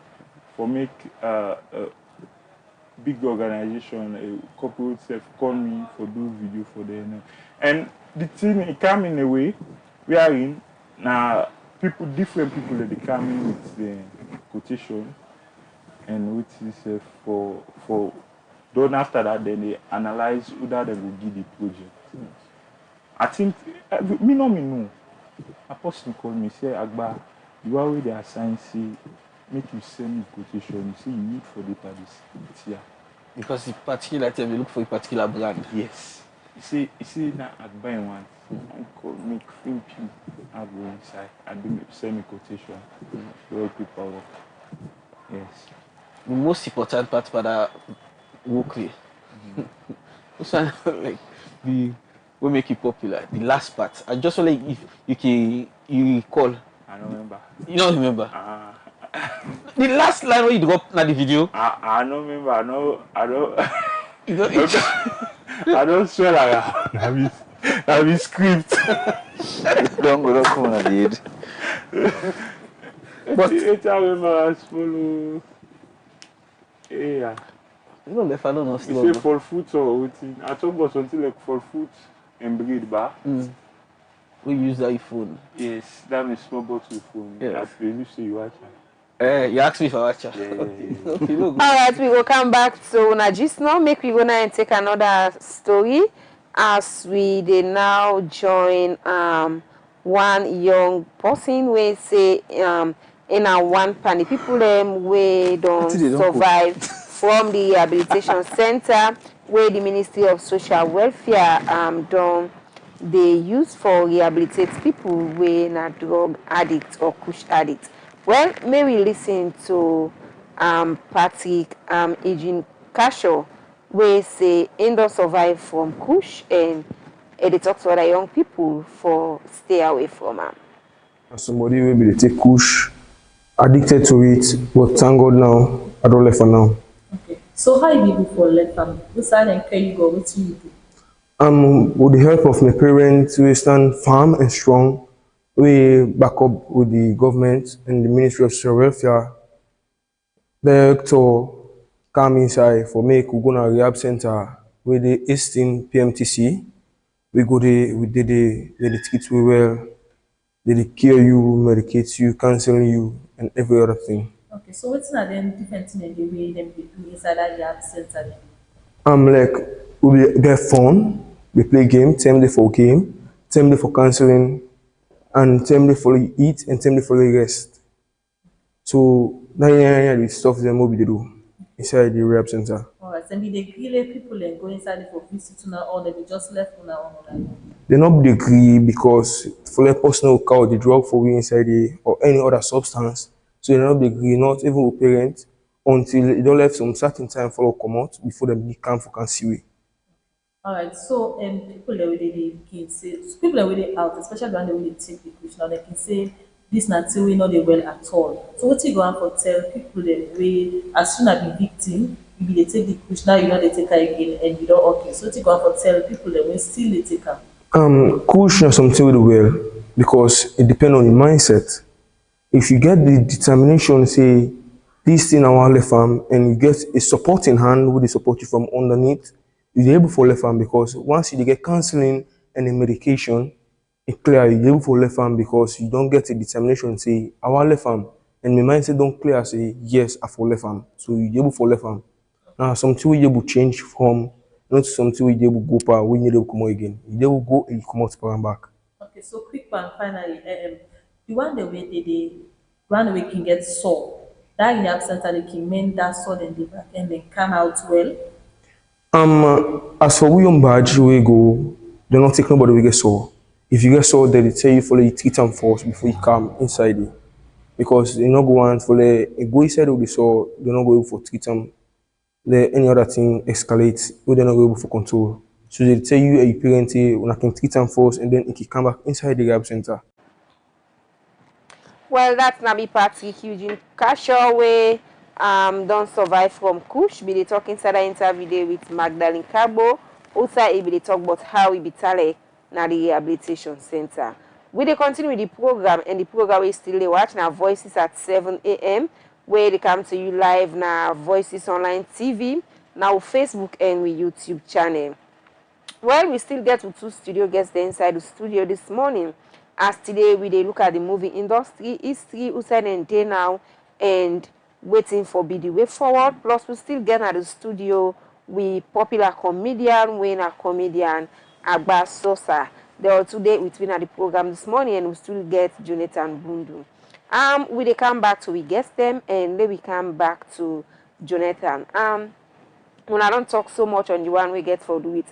S6: for make a big organization, a corporate self call me for do video for them. And the thing it come in a way we are in now different people that they come in with the quotation and which is for then after that then they analyze whether they will give the project. I think me know. A person call me say AGBA, you are with the assign say make you send me quotation. You see you need for data this year.
S4: Because it's particular time you look for a particular brand.
S6: Yes. You see that AGBA in one. I call make film you I go inside and do send me quotation. Very people work. Yes.
S4: The most important part for that work like the what make it popular. The last part. I just want like if you recall.
S6: I don't remember.
S4: You don't remember? The last line where you drop na the video.
S6: I don't remember. I don't.
S4: You don't.
S6: I don't swear like I be script.
S5: Don't come on the head.
S6: But it's I remember as follow. Yeah.
S4: You know the fellow no
S6: You say for foot or waiting. I talk about something like for foot and breed bar.
S4: We use the iPhone.
S6: Yes, that means small bottle phone.
S4: Yes.
S6: I you say you watch.
S4: You asked me if I watch it.
S6: Yeah.
S4: Okay, no good.
S2: Alright, we will come back to Najis now. Make we go now and take another story as we they now join one young person we say in a one panel people we don't survive from the rehabilitation center where the Ministry of Social Welfare done they use for rehabilitate people when a drug addict or kush addict. Well, may we listen to Patrick Eugene Cashaw, where say in don't survive from kush and they talk to other young people for stay away from them.
S9: Somebody will be take kush, addicted to it, but thank God now, I don't left for now.
S8: Okay. So how you be before let them? Which side and care you go? What do you do?
S9: With the help of my parents, we stand firm and strong. We back up with the government and the Ministry of Social Welfare. Director come inside for make we go to a rehab center with the Eastern PMTC. We go there, we did they treat you well, they care you, medicate you, counsel you, and every other thing.
S8: Okay, so what's not then different thing in the way them they do inside that rehab center?
S9: Like we get fun, we play game, time day for game, time day for counseling, and time day for eat and time day for rest. So that the stuff them what we do inside the rehab center.
S8: Alright, and be they grill people and go inside for visit to now or they be just left on our own.
S9: They not degree because for a person who carry the drug for we inside the or any other substance. So they not degree, not even with parents until they don't left some certain time for come out before they become for cancer.
S8: Alright, so people that they can say people that they out, especially when they take the push now, they can say this not till we know they well at all. So what you go on for tell people that we as soon as be victim, you be they take the push now you know they take her again and you don't okay. So what you go on for tell people that we still they take her.
S9: Push is something with well because it depends on the mindset. If you get the determination, say this thing I want left farm, and you get a supporting hand who they support you from underneath, you're able for left farm because once you get counseling and the medication, it's clear you're able for left farm because you don't get a determination, say I want left farm, and my mindset don't clear, say yes, I for left farm. So you're able for left farm. Now something we able change from not something we able go par, we need to come out again. You able go and you come out and back.
S8: Okay, so quick one finally. The one the way they one way can get sore. That rehab center they can mend that sore and the back and then come out well.
S9: As for we on badge we go, they not take nobody we get sore. If you get sore, they tell you follow you treat them first before you come inside it. Because they not go on for the go inside of the sore, they not go for treat them. Any other thing escalates, we they're not able for control. So they tell you a parent when I can treat them first and then it can come back inside the rehab center.
S2: Well, that's Nabi Patrick Eugene Cashaw, where don't survive from Kush. Be dey talk inside that interview there with Magdalene Cabo. Also, he be dey talk about how he be talent na the rehabilitation center. We dey continue with the program, and the program we still dey watch now. Voices at 7 a.m. where they come to you live now. Voices Online TV now Facebook and with YouTube channel. Well, we still get to 2 studio guests there inside the studio this morning. As today we dey look at the movie industry, history, outside and day now, and waiting for be the way forward. Plus, we still get at the studio with popular comedian, winner comedian, AGBA SOSAR. They are today between at the program this morning, and we still get Jonathan Bundu. We dey come back to we guest them, and then we come back to Jonathan. When I don't talk so much on the one we get for do it,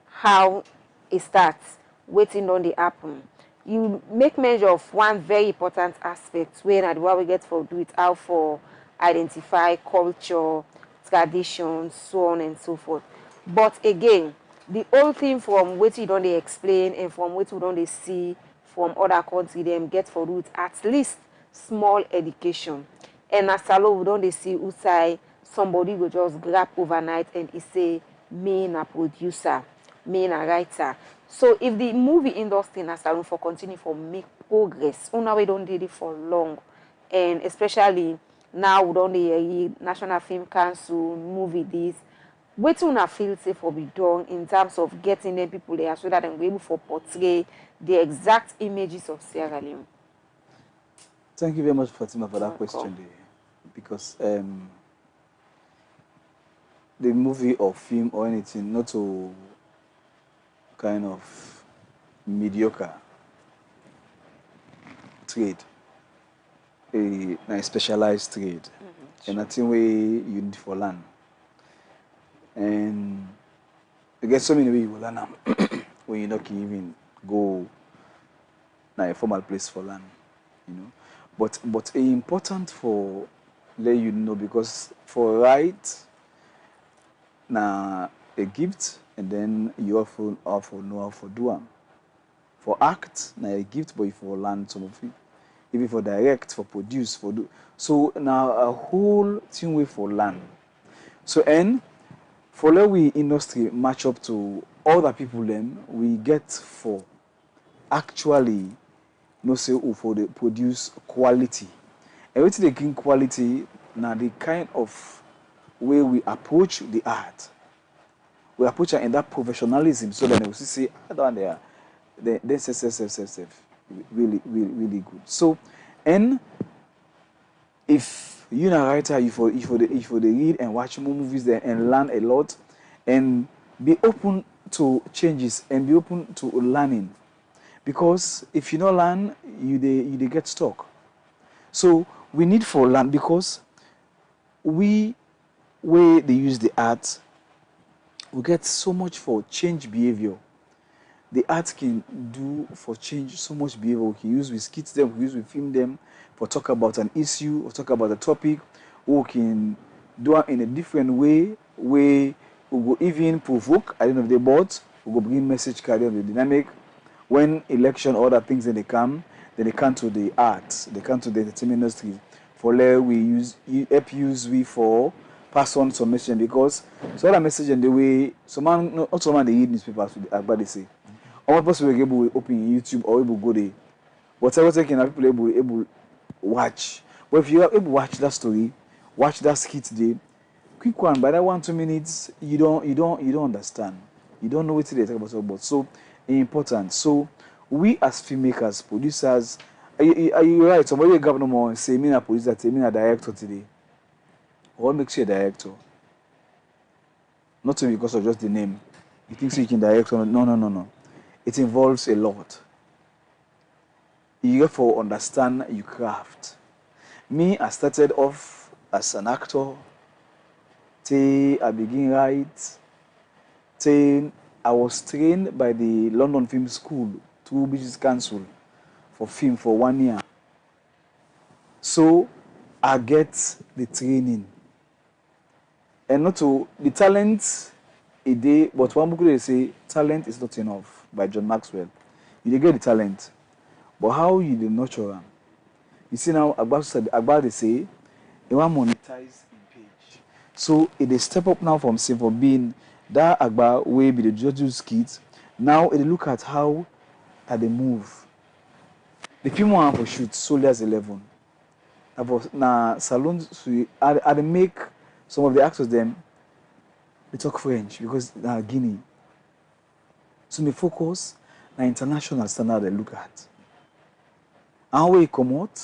S2: how it starts, waiting on the happen. You make measure of one very important aspect when at what we get for do it, how for identify culture, traditions, so on and so forth. But again, the whole thing from what you don't they explain and from what you don't they see from other countries, them get for root at least small education. And as alone we don't they see outside somebody will just grab overnight and he say me a producer, me a writer. So if the movie industry na salon for continue for make progress, we don't do it for long, and especially now we don't the National Film Council movie this. What do you feel safe for be done in terms of getting them people there so that they will able to portray the exact images of Sierra Leone?
S5: Thank you very much, Fatima, for that question there. Because the movie or film or anything, not to kind of mediocre trade, a specialized trade, and I think you need for land. And I guess so many ways you will learn when you not even go na a formal place for land, you know. But it's important for let you know, because for right na a gift, and then you often know how for do them. For act na a gift, but for learn some of it. Even for direct, for produce, for do. So now a whole thing way for learn. So and for let we industry match up to other people then we get for actually no say for the produce quality. And what they gain quality now the kind of way we approach the art. We approach it in that professionalism so that they will see down there they say really good. So and if you're a writer, you for the read and watch more movies there and learn a lot and be open to changes and be open to learning. Because if you don't learn, you get stuck. So we need for learn, because where they use the art, we get so much for change behavior. The art can do for change so much behavior. We can use with skits them, we use with film them, for talk about an issue, or talk about a topic. We can do it in a different way, where we will even provoke at the end of the board, we will bring message card of the dynamic. When election or other things then they come to the arts, they come to the entertainment industry. For there we use we for pass on some message, because so that message and the way not someone they read newspapers with AGBA they say. All person will be able to open YouTube or able to go there. Whatever taking people able watch. But if you are able to watch that story, watch that skit there, quick one, by that 1-2 minutes, you don't understand. You don't know what they talk about. So important. So we as filmmakers, producers, are you right? Somebody got no more say me a producer, say me a director today. What makes you a director? Not only because of just the name. You think so you can direct or no. It involves a lot. You have to understand your craft. Me, I started off as an actor. I begin right. I was trained by the London Film School through British Council for film for 1 year. So I get the training. And not to the talent a day, but one book they say talent is not enough by John Maxwell. You get the talent, but how you the nurture them? You see now AGBA they say you want monetize in So it dey step up now from say for being that AGBA wey be the judges kids. Now it dey look at how that they move. The film one for shoot Soldiers 11. Na saloons I dey make some of the actors them they talk French because na Guinea. So me focus na international standard they look at. And when you come out,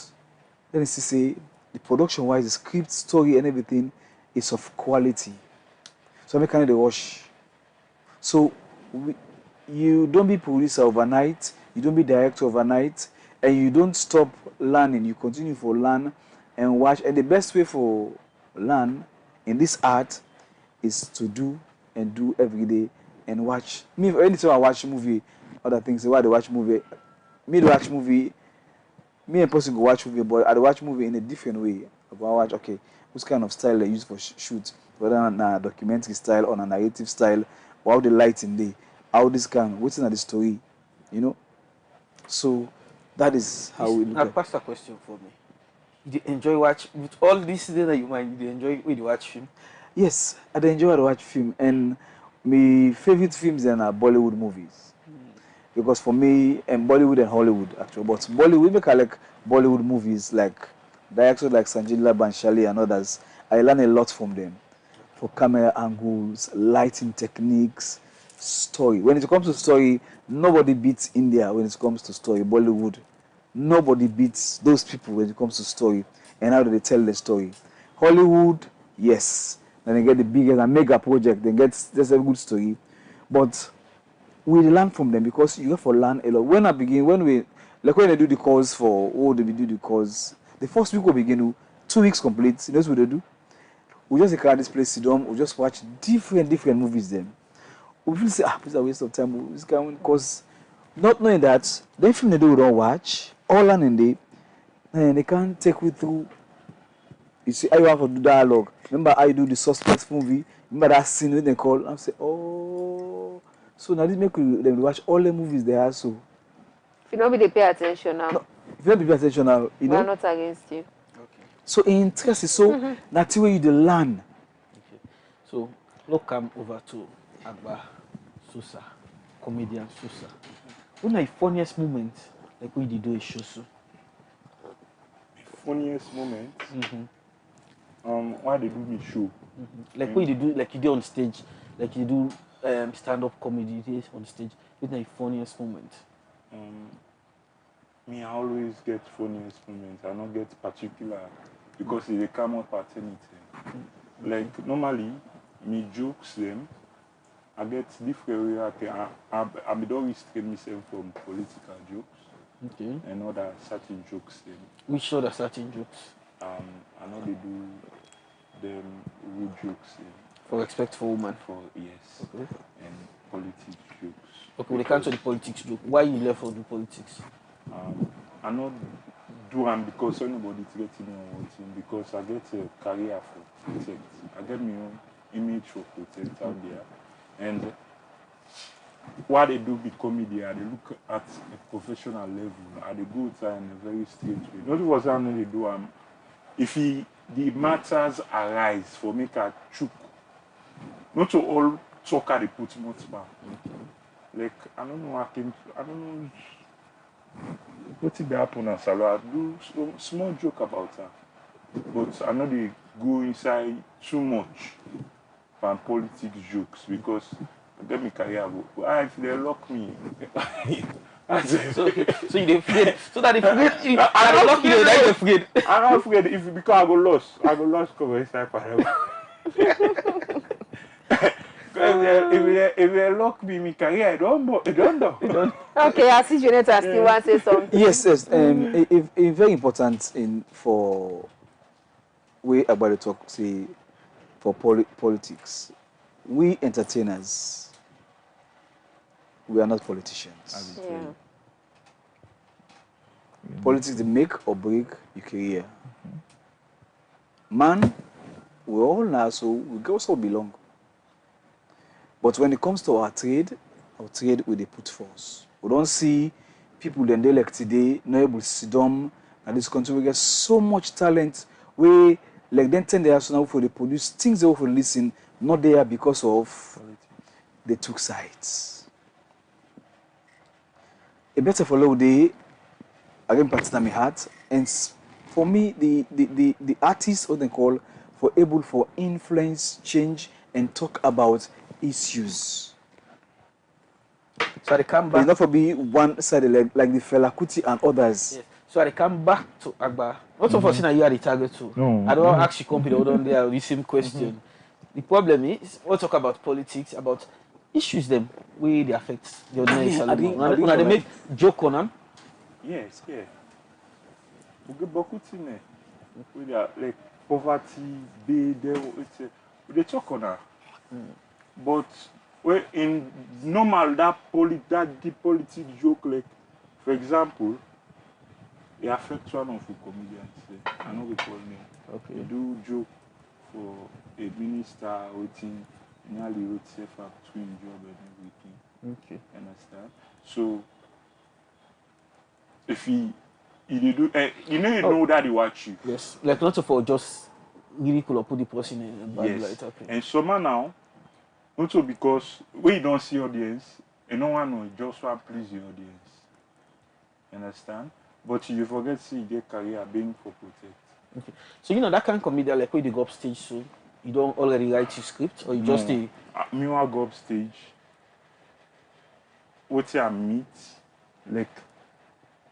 S5: then you see say the production wise, the script, story, and everything is of quality. So I make kind of rush. So you don't be producer overnight, you don't be director overnight, and you don't stop learning. You continue for learn and watch. And the best way for learn in this art is to do and do every day and watch. Me, anytime I watch movie, other things, why they watch movie, me to watch movie, me and person go watch movie, but I watch movie in a different way. I watch, okay, which kind of style they use for shoot, whether a documentary style or a narrative style, or how the lighting day, how this kind, what's in the story, you know. So that is how we look
S4: Now,
S5: at.
S4: pastor question for me. You dey enjoy watch with all this thing that you mind, you dey enjoy when you watch film?
S5: Yes, I dey enjoy to watch film, and my favorite films are Bollywood movies. Because for me, and Bollywood and Hollywood actually, but Bollywood make I like Bollywood movies like directors like Sanjay Banshali and others. I learn a lot from them, for camera angles, lighting techniques, story. When it comes to story, nobody beats India when it comes to story. Bollywood, nobody beats those people when it comes to story and how do they tell the story. Hollywood, yes, then they get the biggest and mega project, they get just a good story, but we learn from them because you have to learn a lot. When they do the course for they do the course, the first week we begin 2 weeks complete. You know what they do? We just carry this place, sit down, we just watch different movies then. We feel say, it's a waste of time. This kind because not knowing that the film they do we don't watch, all learning they can't take you through. You see how you have to do dialogue. Remember how you do the suspect movie? Remember that scene when they call and say, oh, so now this make them watch all the movies they are so.
S2: If you don't be, they pay attention now.
S5: No, if you don't pay attention now, you
S2: We
S5: know.
S2: are not against you.
S4: Okay.
S5: So interest is so that's where you dey learn.
S4: Okay. So let's come over to AGBA, SOSAR, comedian SOSAR. What are the funniest moment like when you do a show so?
S6: Funniest moment. Why they do me show?
S4: Like when you do like you do on stage, like you do stand-up comedy you do on stage. What are the funniest moment?
S6: Me, I always get funniest moments. I don't get particular because they come out paternity. Like normally, me jokes them. I get different way. I don't restrain myself from political jokes
S4: Okay.
S6: and other certain jokes. Them.
S4: Which other certain jokes?
S6: I know they do them rude jokes.
S4: For respectful woman.
S6: For yes.
S4: Okay.
S6: And politics jokes.
S4: Okay, we can't do the politics joke. Why you left for the politics?
S6: I not do them because anybody is getting me on one thing because I get a career for protect. I get my own image for protect out there. And what they do with comedy, they look at a professional level. They go outside in a very strange way. Not what they do. If the matters arise for make a chook, not to all talker they put much back. Like I don't know I don't know what did happen at Salwa. I do small joke about her. But I know they go inside too much from politics jokes because get me career go. If they lock me.
S4: So you dey afraid. So that if you I don't lock you, that you afraid.
S6: I'm not afraid because I go lost. I go lost cover inside forever. If they lock me, my career, it don't know.
S2: Okay, I see Jonathan still want to say something.
S5: Yes. It's very important for we about to talk say for politics. We entertainers, we are not politicians.
S2: Yeah.
S5: Politics they make or break your career. Man, we all know so we also belong. But when it comes to our trade we they put force. We don't see people then they like today not able to sit down and this country we get so much talent where like then 10 years now for they produce things they will for listen, not there because of they took sides. A better follow the again partner my heart and for me the artists what they call for able for influence change and talk about issues.
S4: So they come
S5: It's
S4: back.
S5: not for be one sided like the Fela Kuti and others.
S4: Yes. So I come back to AGBA. Not of us in a year the target too.
S6: No,
S4: I don't
S6: no.
S4: ask you company hold on there the same question. The problem is we'll talk about politics, about issues them way they affect the ordinary
S5: I
S4: Salomon.
S5: think
S4: When they make joke on them.
S6: Yes, yeah. We get beaucoup de things. We are like poverty, they talk on that. But when in normal that the politics joke like, for example, it affects one of the comedians. I know we call name.
S4: Okay.
S6: They do joke for a minister waiting nearly would safe up between job and everything.
S4: Okay.
S6: Understand? So if he do, you know that he watch you.
S4: Yes. Like not for just really cool or put the person in a bad
S6: Yes.
S4: light. Okay.
S6: And somehow now, also because when you don't see audience, and no one will just want to please the audience. Understand? But you forget see their career being for protect.
S4: Okay. So you know that kind of comedian like when you go up stage so you don't already write your script or you just stay.
S6: Me want go up stage. What I meet, like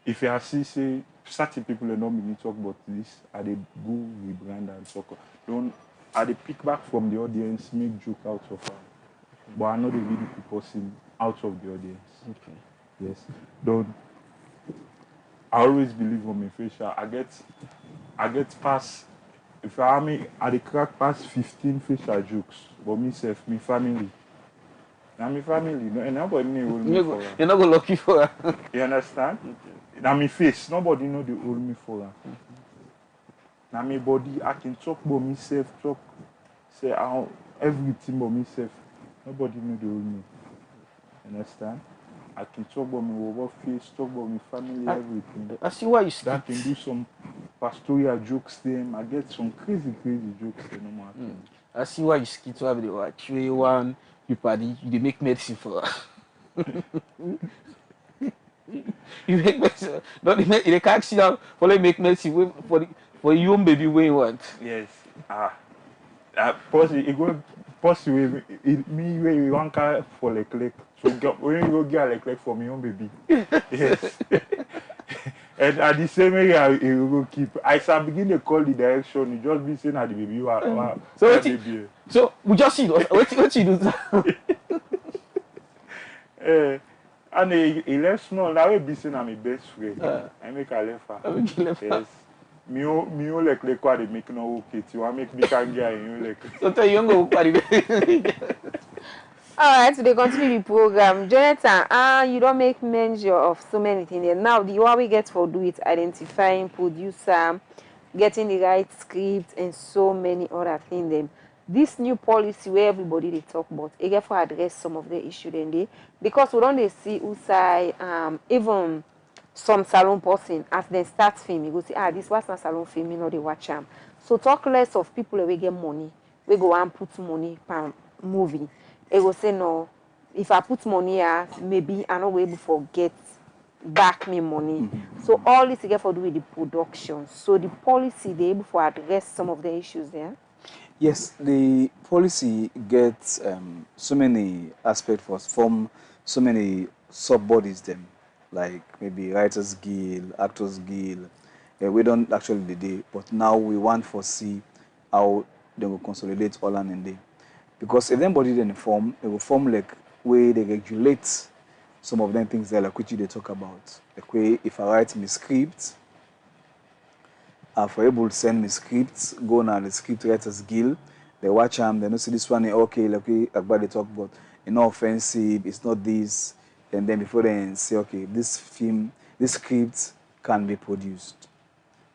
S6: if you see say certain people are not me talk about this, I they go rebrand and talk. Don't I they pick back from the audience, make joke out of her. But I know the really people person out of the audience.
S4: Okay.
S6: Yes. Don't I always believe on my facial. I get past if I me I dey crack past 15 facial jokes. But myself, my family. Now my family, no, and nobody know hold me for her.
S4: You're not gonna lucky for her.
S6: You understand? Okay. Now my face, nobody know they hold me for her. Now my body, I can talk about myself, talk, say how everything about myself. Nobody know they hold me. Understand? I can talk about my work face, talk about my family, everything.
S4: I see why you skip.
S6: I can do some pastoral jokes them. I get some crazy jokes them. No matter.
S4: I see why you skip to have the watch. One you party, they make medicine for her. You make medicine. Don't they can't see how for they make medicine for your own baby when you want.
S6: Yes. It go possibly me where you want car for like so when you go get like for my own baby. Yes. And at the same area you go keep. I shall begin to call the direction. You just be saying at the baby you are.
S4: So we just see what you do.
S6: And he left small. Now we be saying I'm my best friend. I make a left her. Yes. Me like what they make no okay. You want make me can get you like.
S4: So tell you go party.
S2: Alright, so they continue the program. Jonathan, you don't make mention of so many things. Now, the what we get for do it, identifying producer, getting the right script, and so many other things. Them. This new policy where everybody they talk about, it get for address some of the issue then they because we don't they see who say even some salon person as they start filming, go see this was not salon filming or they watch them. So talk less of people that we get money, we go and put money per movie. It will say no. If I put money here, maybe I'm not able to forget back me money. So all this get for do with the production. So the policy they able to address some of the issues there.
S5: Yes, the policy gets so many aspects from so many sub bodies them, like maybe Writers Guild, Actors Guild. We don't actually do, but now we want to see how they will consolidate all and in day. Because if anybody then form, it will form like way they regulate some of them things there, like which they talk about. Like way if I write my script, for able to send me scripts, go on the script writers guild, they watch them, they know see this one okay, like AGBA they talk about, it's not offensive, it's not this, and then before they say okay, this script can be produced,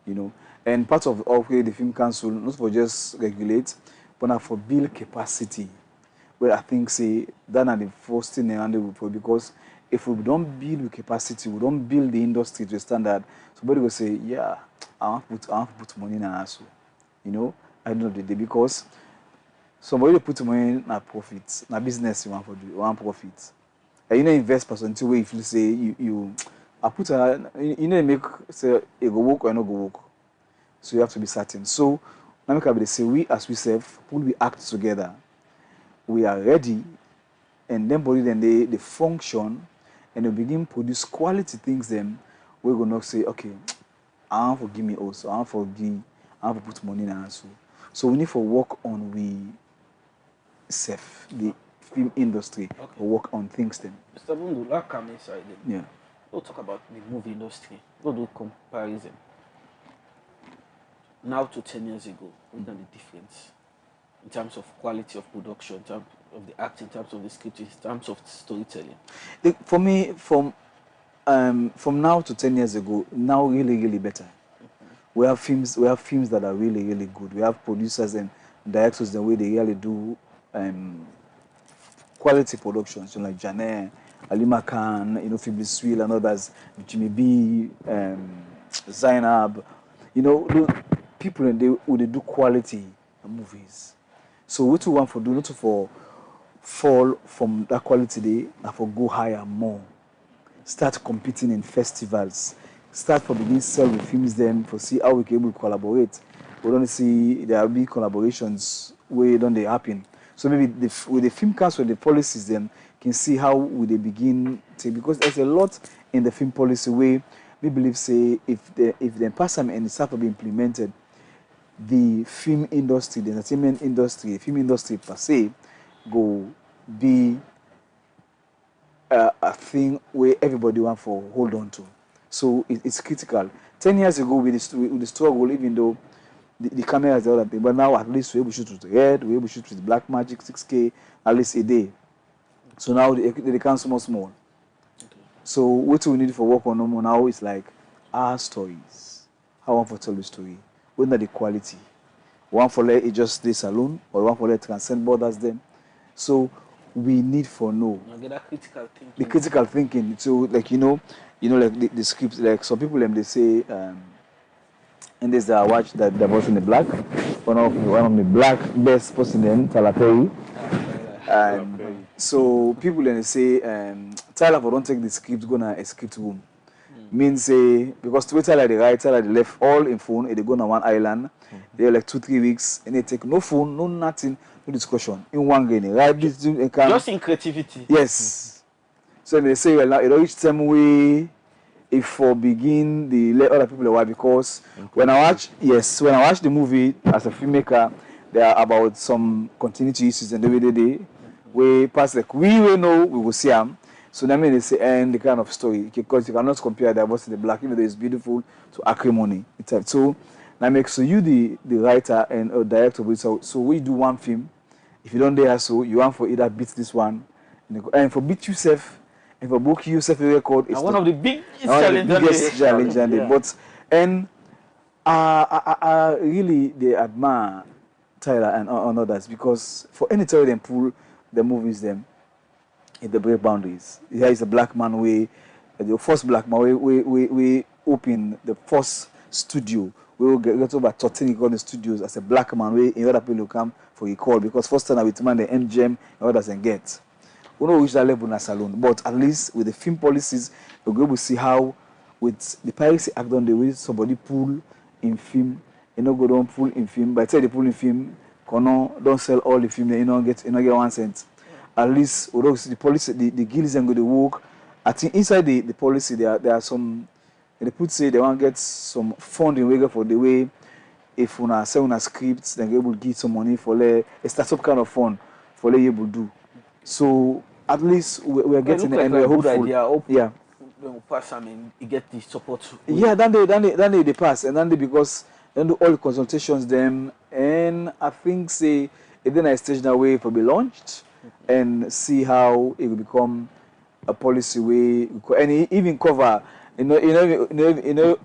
S5: you know. And part of okay, the film council not for just regulate, but for build capacity. Well, I think say that are the first thing they for because if we don't build with capacity, we don't build the industry to a standard. Somebody will say, yeah, I want to put money in an asso, you know. at the end of the day, because somebody put money na profit, na business you want for do, you want profit. And you know invest person until way if you say you I put a you know make say it go work or not go work. So you have to be certain. So now make they say we as we serve, when we act together, we are ready, and then body then they function and they begin produce quality things. Then we're gonna say, okay, I want to give me also, I want to put money in also. So we need to work on we serve the film industry, or work on things then.
S4: Mr. Bundu, let's come inside then.
S5: Yeah.
S4: We'll talk about the movie industry. We'll do comparison. Now to 10 years ago, we've done the difference in terms of quality of production, in terms of the acting, in terms of the script, in terms of storytelling.
S5: For me, from now to 10 years ago, now really better. We have films that are really good. We have producers and directors the way they really do quality productions, like Janet, Alima Khan, Phoebe Swill and others, Jimmy B, Zainab, those people and they do quality movies. So what we want for do not for fall from that quality day, and for go higher more. Start competing in festivals. Start for begin sell with films them for see how we can able to collaborate. We don't see there will be collaborations where don't they happen. So maybe with the film council, the policies then can see how will they begin to, because there's a lot in the film policy way we believe say if they pass them and start to be implemented, the film industry, the entertainment industry, the film industry per se go be a thing where everybody want for hold on to. So it's critical. 10 years ago with the struggle, even though the camera is the other thing, but now at least we're able to shoot with red, we're able to shoot with black magic 6K at least a day. So now they can small. Okay. So what we need for work on them now is like our stories. How one for tell the story. Whether the quality. One for let it just stay alone, or one for let transcend borders them. So we need for know.
S4: That critical thinking.
S5: The critical thinking. So like like the scripts, like some people they say and there's a watch that was in the black, one of the black best person in Tyler Perry. And so people then say Tyler don't take the script go na a script room. Means because Twitter like the right, Tyler they left all in phone and they go on one island. They like 2-3 weeks and they take no phone, no nothing, no discussion. In one game, right?
S4: Just in creativity.
S5: Yes. So they say well now it reach time way if for begin the let other people away, because when I watch the movie as a filmmaker, there are about some continuity issues and the way they we pass like we will know we will see them. So that means they say end the kind of story, because you cannot compare the voice in the black, even though it's beautiful, to acrimony. So that makes so you the writer and director. So we do one film. If you don't dare, so you want for either beat this one and for beat yourself and for book yourself a record. It's
S4: one of the biggest challenges.
S5: Yeah. But and I really they admire Tyler and others, because for any time they pull the movies them in the break boundaries. Here is a black man way, the first black man we open the first studio. We will get over 13 the studios as a black man way in other people come for a call, because first time with man the MGM and others and get. We don't reach that level in a salon, but at least with the film policies, we're going to see how with the piracy act on the way somebody pull in film, go don't pull in film, but tell they pull in film, don't sell all the film, you don't get 1 cent. At least the policy, the guilds and go to work. I think inside the policy there are some, they put say they want to get some funding for the way if una sell una scripts, then they will give some money for a startup kind of fund for they able do. So at least we are getting and we're hopeful. Yeah.
S4: When we pass, I mean, you get the support.
S5: Yeah, then they pass, and then because then do all the consultations them, and I think say then I stage that way for be launched and see how it will become a policy way, and even cover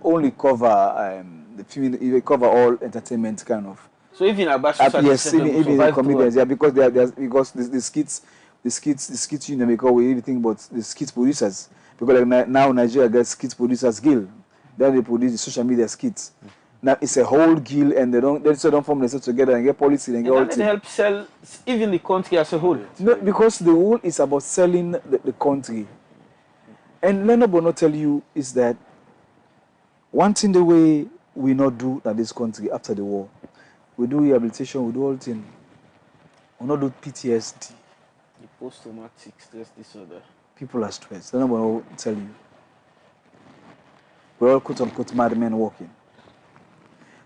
S5: only cover the film, you cover all entertainment kind of.
S4: So even about
S5: yes, even comedians, yeah, because because the skits you know because we everything but the skits producers, because like now Nigeria gets skits producers guild, then they produce the social media skits. Now it's a whole guild, and they still don't form themselves together and get policy and get all
S4: And then they help sell even the country as a whole.
S5: No, because the rule is about selling the country. And Leonard will not tell you is that one thing the way we not do that this country after the war, we do rehabilitation, we do all thing. We not do PTSD.
S4: The post-traumatic stress disorder.
S5: People are stressed. Leonard will not tell you. We're all quote unquote mad men walking.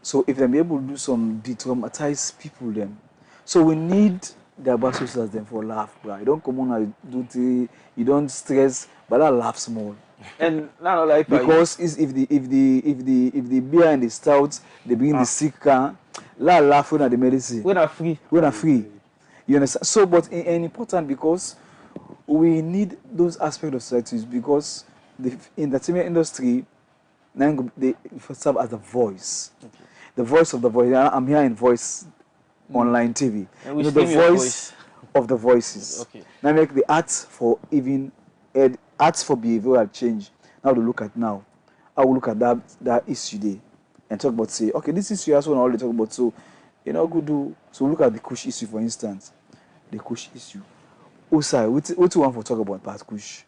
S5: So if they're able to do some de-traumatize people then. So we need the AGBA SOSARs then for laugh, bro. You don't come on and do the, you don't stress, but I laugh small.
S4: And now like
S5: because if the beer and the stout they bring the sick car, laugh when the medicine.
S4: We're not free.
S5: We're not free. You understand? So but and important because we need those aspects of societies because the entertainment industry now they serve as a voice. Okay. The voice of the voice. I'm here in voice online TV.
S4: And we
S5: the voice of the voices. Okay. Now make the arts for even arts for behavioral change. Now to look at now. I will look at that issue there and talk about say, okay, this issue also all they talk about. So you know good do so look at the Kush issue for instance. The Kush issue. Osai, what you want to talk about past Kush?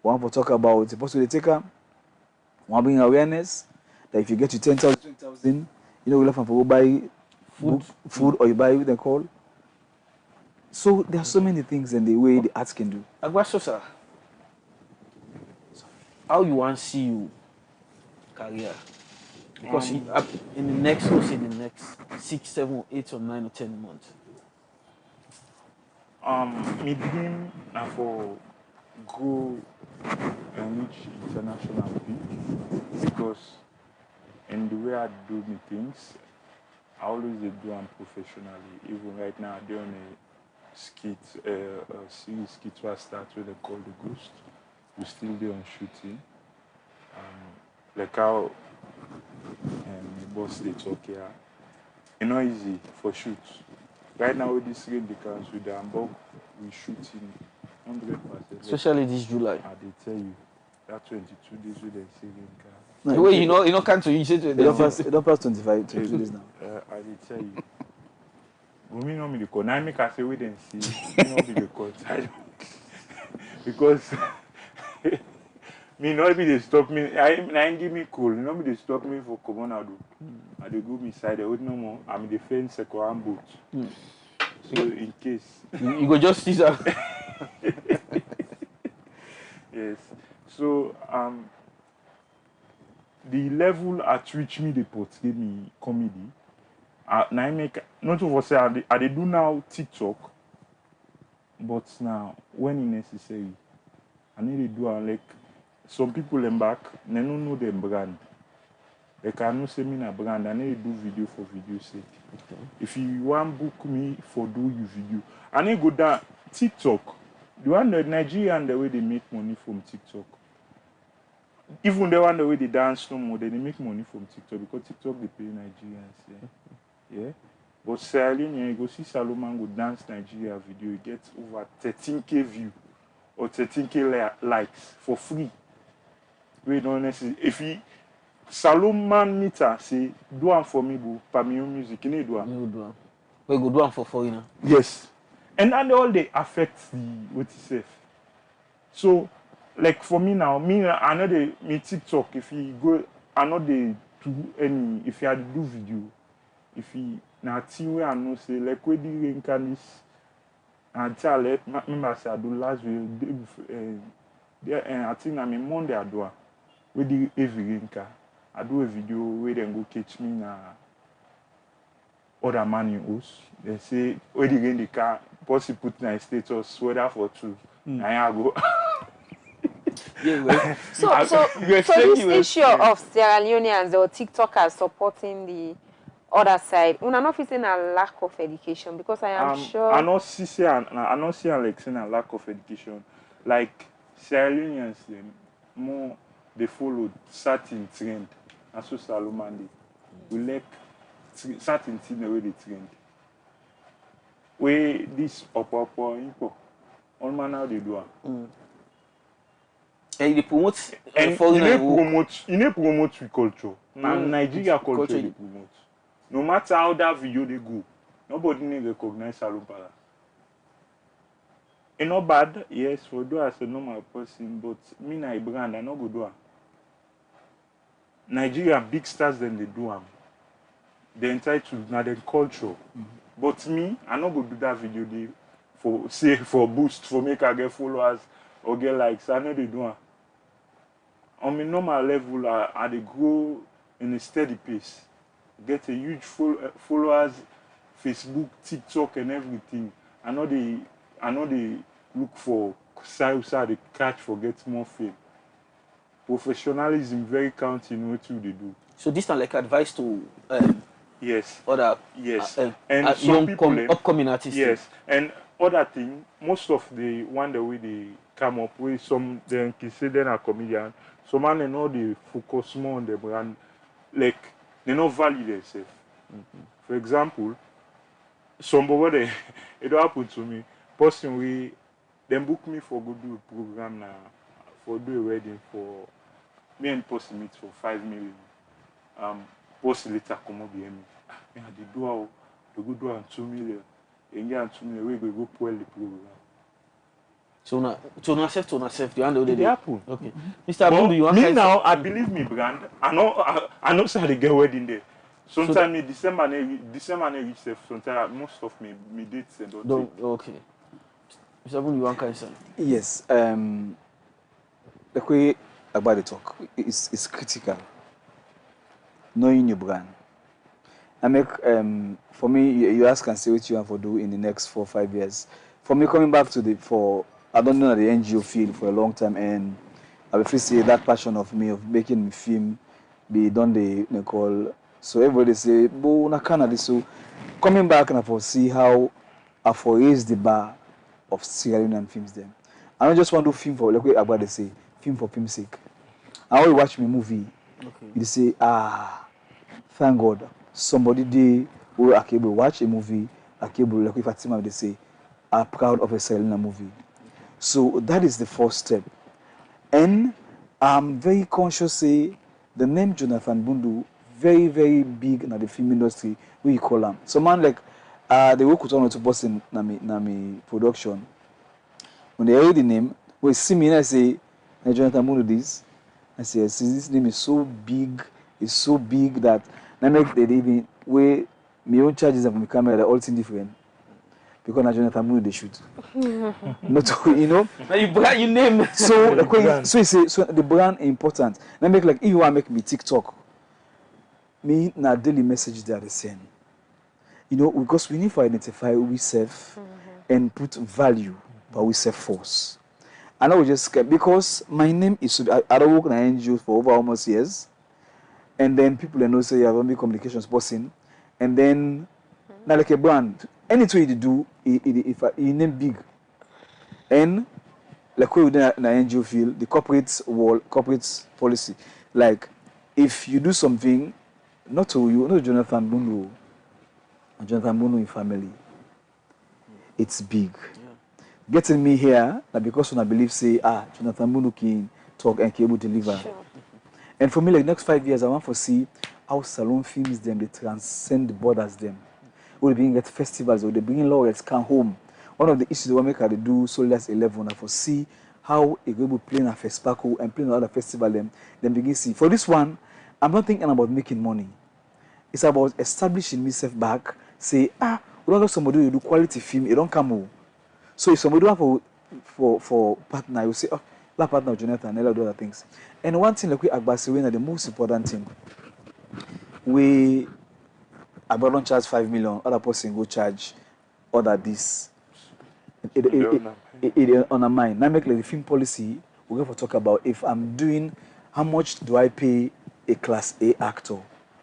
S5: Want to talk about the possible taker? Want to bring awareness that if you get to 10,000, 20,000, you know, we love to go buy food or you buy what they call. So there are so many things in the way the arts can do.
S4: AGBA SOSAR, how you want to see you career? Because in the next, let's say the next 6, 7, 8 or 9 or 10 months.
S6: My dream now for go and reach international peak because in the way I do my things, I always do them professionally. Even right now, I'm doing a skit, a series skit where I start with they call The Ghost. We're still there on shooting. Like how the boss they talk here. It's not easy for shoot. Right now with this rain because with the Hamburg we shooting 100%.
S4: Especially this July.
S6: I did tell you that 22 days with the rain car.
S4: No, the way you know can't you say
S5: it don't pass 22 days now.
S6: I did tell you. We know me the call. Now I make us say wait and see. We not be the call. Because me not be they stop me. I give me cool. You know me they stop me for come on. I do go me side. I would no more. I'm the fence second boat. So in case
S4: you go just see that.
S6: Yes. So the level at which me they portray me comedy. Now I make not over say I they do now TikTok. But now when it's necessary, I need to do like some people in back, they don't know them brand. They cannot say me na brand. I need to do video for video sake. Okay. If you want book me for do you video, I need to go down TikTok. The one the Nigerian the way they make money from TikTok. Even the one the way they dance no more, they make money from TikTok because TikTok they pay Nigerians. Yeah. But Sierra Leone, you go see Salomon go dance Nigeria video, you get over 13K view or 13K likes for free. We don't necessarily. If he Salomon meter say do one for me, boo, for me music, you need do one.
S4: You do one. We go do one for foreigner.
S6: Yes, and all they affect the what is safe. So, like for me now, I know me TikTok. If he go, I know they do any. If he had to do video, if he now team where I know say like where the rain can this. And tell let remember say I do last video. I think I mean Monday I do. With the heavy rain car, I do a video where they go catch me na other man in house. They say where the rain the car, possibly put in status weather for 2. Now I go.
S2: Yeah, well. So this issue of Sierra Leoneans or TikTokers supporting the other side, una not facing a lack of education because I am sure.
S6: I not see like saying a lack of education. Like Sierra Leoneans, more. They followed certain trend. And so Salomon did. We like certain things the way they trend. Where this up, all manner they do.
S4: And they promote
S6: And you need promote the culture. Now Nigeria culture they promote. No matter how that video they go, nobody need recognize Salon Palace. It's not bad, yes, for do as a normal person, but me na a brand, I not go do am. Nigeria big stars then they do am. They entitled na their culture. But me, I not go do that video they for boost, for make I get followers or get likes. I know they do am. On my normal level, I they grow in a steady pace. Get a huge followers, Facebook, TikTok, and everything. I know they look for SOSAR, they catch for get more fame. Professionalism very counting what they do.
S4: So this is like advice to
S6: yes.
S4: other
S6: and some people
S4: upcoming artists.
S6: Yes, and other thing, most of the one the way they come up with some they say they're a comedian. Some man they know they focus more on the brand, like they not value themselves. For example, somebody it happened to me. Person we them book me for go do a program now for do a wedding for me and person meet for 5 million. Post later come up behind me. They go do 2 million. And get 2 million, we go pull the program.
S4: So now you handle
S6: It happen.
S4: Okay. Mr. Abundu, you want
S6: me now, I believe me brand. I know say they get wedding there. Sometimes me December reach safe. Sometimes most of me dates and
S4: don't. Okay. Mr. Abundu, you want to say?
S5: Yes. The way about the talk is critical. Knowing your brand. I make for me you ask and say what you want to do in the next 4 or 5 years. For me coming back to I don't know the NGO field for a long time, and I will say that passion of me of making me film be done the call. So everybody say, "Bo na Canada." So coming back and I foresee how I for raise the bar of Sierra Leonean films. Them I don't just want to do film for like what AGBA they say, film for film's sake. I always watch me movie. Okay. You say, thank God somebody they who are able to watch a movie, are able like if Fatima they say, are proud of a Sierra Leonean movie. So that is the first step. And I'm very conscious say the name Jonathan Bundu very, very big in the film industry, we call him. So man like they work with one or two boss in Nami production. When they hear the name, we see me and I say, hey, Jonathan Bundu this. I say, this name is so big, it's so big that I make the even where my own charges of my camera are all different. Because na Jonathan Bundu they shoot. Not you know.
S4: Now you brand your name.
S5: So the brand is important. Now make like if you want to make me TikTok, me na daily message they are the same. You know, because we need to identify who we serve and put value but we serve force. And I was just scared because my name is I don't work in NGO for over almost years. And then people know say you have only communications person. And then now like a brand, anything you do, if you name big. And like we within the NGO field, the corporate policy, like if you do something, not to you, not Jonathan Bundu, Jonathan Bundu in family, it's big. Yeah. Getting me here, that because when I believe say, Jonathan Bundu can talk and can able to deliver. Sure. And for me, like next 5 years, I want to see how salon films them, they transcend borders them. We'll be at festivals, or they bring laureates come home. One of the issues they want to make they do Soldiers 11, I foresee how a group will play in a festival and play in another festival them begin to see. For this one, I'm not thinking about making money. It's about establishing myself back, say, we don't have somebody who do quality film, it don't come home. So if somebody want for partner, you say, that partner Jonathan, and do other things. And one thing like we AGBA say, the most important thing, we AGBA don't charge 5 million, other person go charge other this. It on a mind. Now make like the film policy, we're going to talk about if I'm doing, how much do I pay a Class A actor?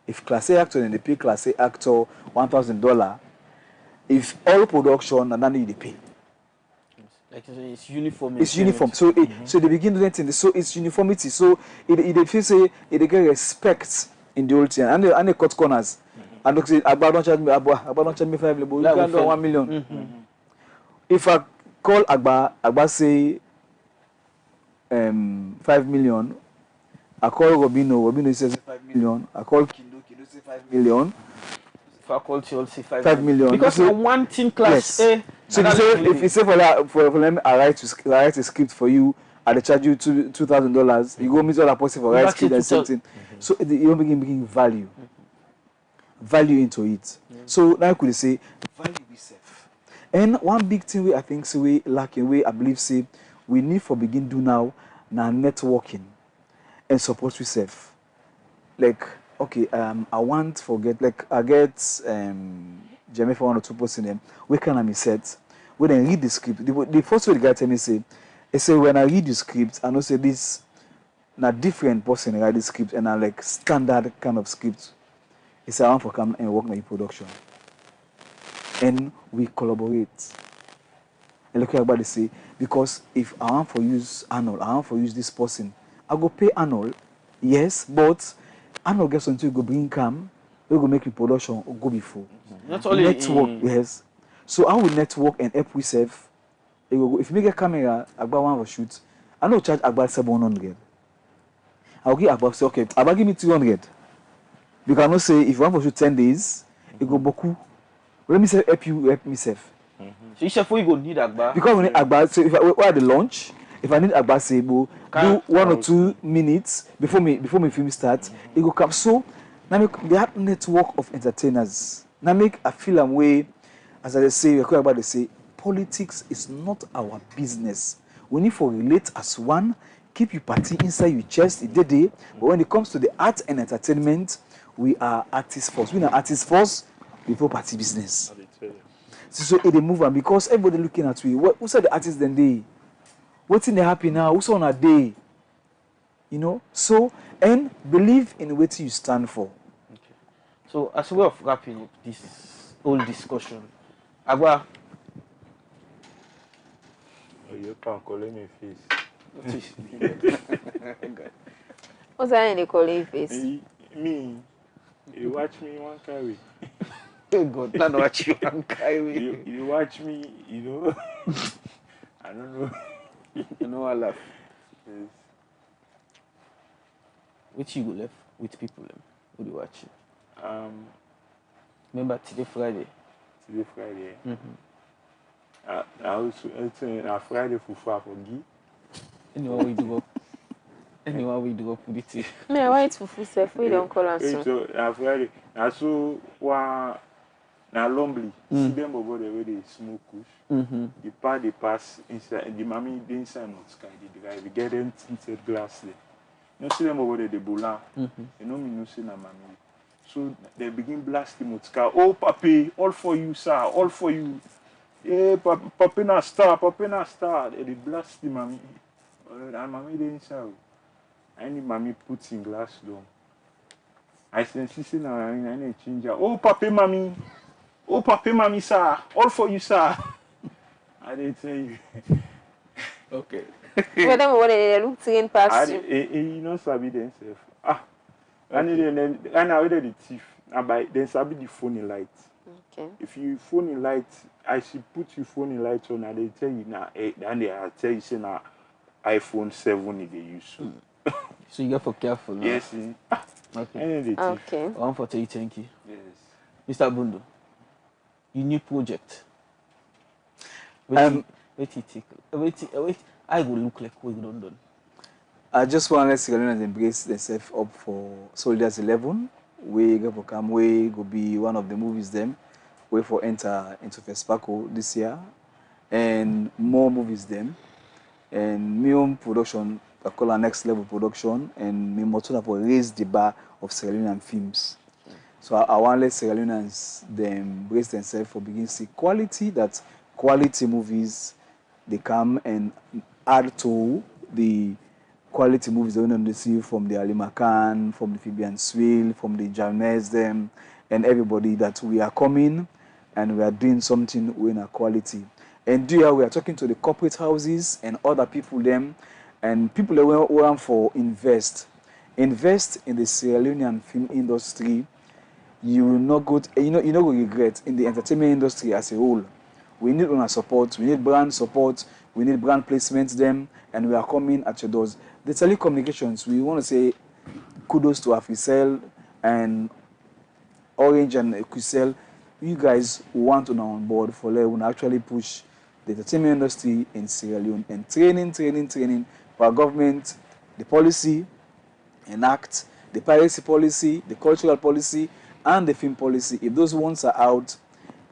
S5: If Class A actor, then they pay Class A actor $1,000. If all production, and then they pay.
S4: Like it's uniform.
S5: It's uniform. So so they begin doing things. So it's uniformity. So it feel say it get respect in the whole thing. And they cut corners. And look say AGBA don't charge me 5 million, but you can do 1 million. If I call AGBA say 5 million. I call Robino says 5 million. I call Kindo says 5 million.
S4: Faculty also
S5: 5 million.
S4: Because
S5: So,
S4: I want in class.
S5: yes. So if you say for them, I write a script for you, I charge you $2,000. You go meet all person for write script and same thing. So you're bringing value into it. So now I could say value we safe. And one big thing we I think so we lacking, we I believe say we need for begin do now networking and support we safe. Like okay, I want forget like I get Jamie for 1 or 2 person them. Where can I set? When I read the script, the first way the guy tell me say when I read the script, I know say this na different person write the script and I like standard kind of script. It's I want for come and work my production. And we collaborate. And look at what they say, because if I want for use Arnold, I want for use this person, I go pay Arnold, yes, but Arnold gets until go bring come, we go make the production or go before.
S4: Not only
S5: network, yes. So I will network and help we save. If you make a camera, AGBA want to shoot, I don't charge AGBA 700. I'll give AGBA say okay, AGBA give me 200. Because I know say if you want to shoot 10 days, it go beaucoup. Let me say help me save.
S4: So you say you go need AGBA.
S5: Because we need AGBA, so if I at the launch, if I need AGBA say do 1 or 2 minutes before me film start, it go come. So now make that network of entertainers. Now make I feel am way, as I say, they say, politics is not our business. We need for relate as one, keep your party inside your chest the day. But when it comes to the art and entertainment, we are artists first. We are artists first before party business. So it a move on because everybody looking at we. Who said the artists then they? What's in the happy now? Who's on a day? You know? So and believe in what you stand for.
S4: Okay. So as a way of wrapping up this whole discussion, AGBA.
S6: Oh, you can't call me face.
S2: What's that in the calling face?
S6: Me, you watch me one carry.
S4: Oh God, not watch you and carry.
S6: You watch me, you know. I don't know.
S4: You know I laugh.
S6: Yes.
S4: Which you go left with people who do watch you? Remember today Friday.
S6: Today Friday. I also it's Friday for Gi.
S4: Anyone we do up with it.
S2: Me, I want fufu self. We don't call us so.
S6: So Friday. I saw one na lonely. See them over there where they smoke kush. They pass inside. The mommy they inside not sky. The drive. We get them inside glass there. You see them over there, the bola. You know me no see na mommy. So they begin blasting Motska. Oh, papi, all for you, sir, all for you. Yeah, papi na star. They blast the mommy. And mommy they inside. I need mommy put in glass down. I said, she said, I need change her. Oh, papi, mommy, sir, all for you, sir. I didn't tell you.
S4: Okay.
S2: But then what they look in past you.
S6: You know, sabi themselves. I already the thief. Then sabi the phone in light.
S2: Okay.
S6: If you phone in light, I should put your phone in light on. And they tell you now. Then they tell you say now iPhone 7 they use.
S4: So you got for careful. Now.
S6: Yes.
S4: Okay.
S2: Okay.
S4: I want to tell you thank you.
S6: Yes.
S4: Mr. Bundo, your new project. Wait, I will look like we don't done.
S5: I just want to let Sierra embrace themselves up for Soldiers 11. We go for come, we go be one of the movies them. We for enter into FESPACO this year, and more movies them, and my own production. I call our next level production, and me motor for raise the bar of Sierra Leonean films. So I want to let Sierra Leoneans them brace themselves for beginning to see quality movies. They come and add to the quality movies that we don't see from the Ali Makan, from the Fabian Swill, from the James them, and everybody that we are coming and we are doing something with a quality. And here we are talking to the corporate houses and other people them, and people that want for invest in the Sierra Leonean film industry. You will not go. You know, go regret in the entertainment industry as a whole. We need owner support, we need brand support, we need brand placements them, and we are coming at your doors. The telecommunications, we want to say kudos to Africell and Orange and Equicel. You guys want on board for let actually push the entertainment industry in Sierra Leone, and training for our government, the policy, enact the piracy policy, the cultural policy, and the film policy. If those ones are out,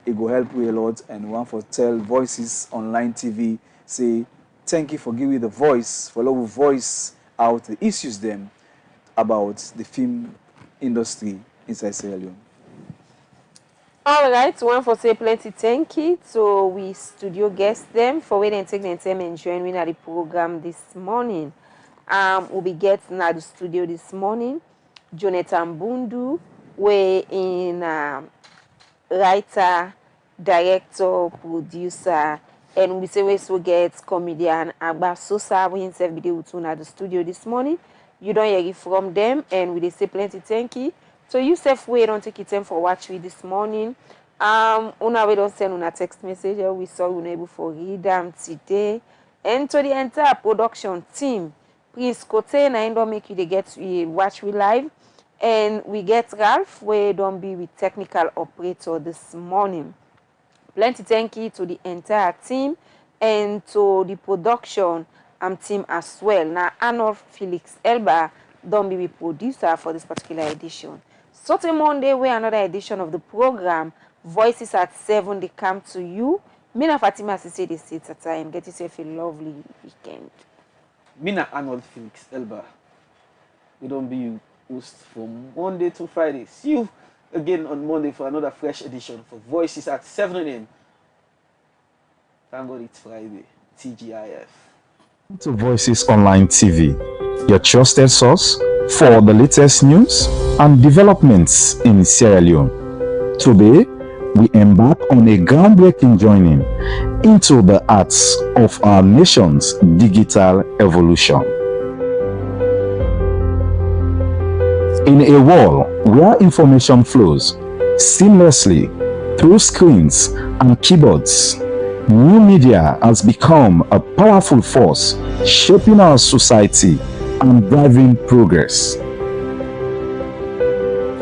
S5: it will help you a lot. And one for tell Voices Online TV, say thank you for giving the voice, for love voice out the issues them about the film industry inside Sierra Leone.
S2: All right, one for say plenty thank you. So we studio guest them for waiting and taking time and joining at the program this morning. We'll be getting at the studio this morning. Jonathan Bundu, we in writer, director, producer, and we say we so get comedian AGBA SOSAR. We himself be there at the studio this morning. You don't hear it from them, and we say plenty thank you. So you self we don't take it time for watch we this morning. Una we don't send una text message. We saw we able for read them today. And to the entire production team, please Kote and don't make you they get we watch we live. And we get Ralph, we don't be with technical operator this morning. Plenty thank you to the entire team and to the production team as well. Now Arnold Felix Elba don't be with producer for this particular edition. So till Monday, we another edition of the program. Voices at 7, they come to you. Mina Fatima say this at a time. Get yourself a lovely weekend.
S4: Mina Arnold Felix Elba. We don't be host from Monday to Friday. See you again on Monday for another fresh edition for Voices at 7 a.m. Thank God it's Friday. TGIF.
S1: To Voices Online TV, your trusted source for the latest news and developments in Sierra Leone. Today, we embark on a groundbreaking journey into the arts of our nation's digital evolution. In a world where information flows seamlessly through screens and keyboards, new media has become a powerful force shaping our society and driving progress.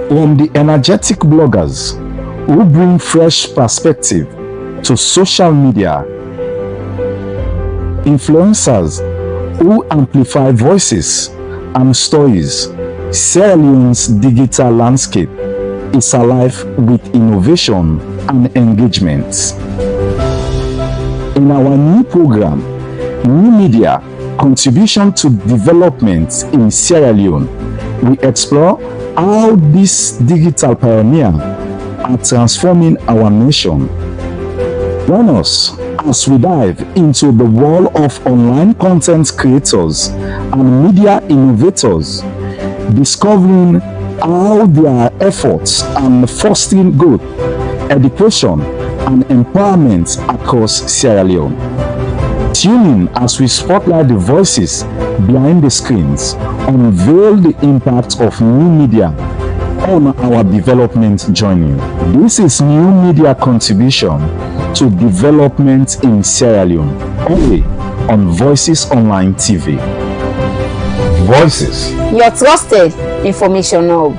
S1: From the energetic bloggers who bring fresh perspective to social media, influencers who amplify voices and stories, Sierra Leone's digital landscape is alive with innovation and engagement. In our new program, New Media Contribution to Development in Sierra Leone, we explore how these digital pioneers are transforming our nation. Join us as we dive into the world of online content creators and media innovators, discovering how their efforts are fostering growth, education, and empowerment across Sierra Leone. Tune in as we spotlight the voices behind the screens, unveil the impact of new media on our development journey. This is New Media Contribution to Development in Sierra Leone, only on Voices Online TV. Voices,
S2: Your trusted information hub.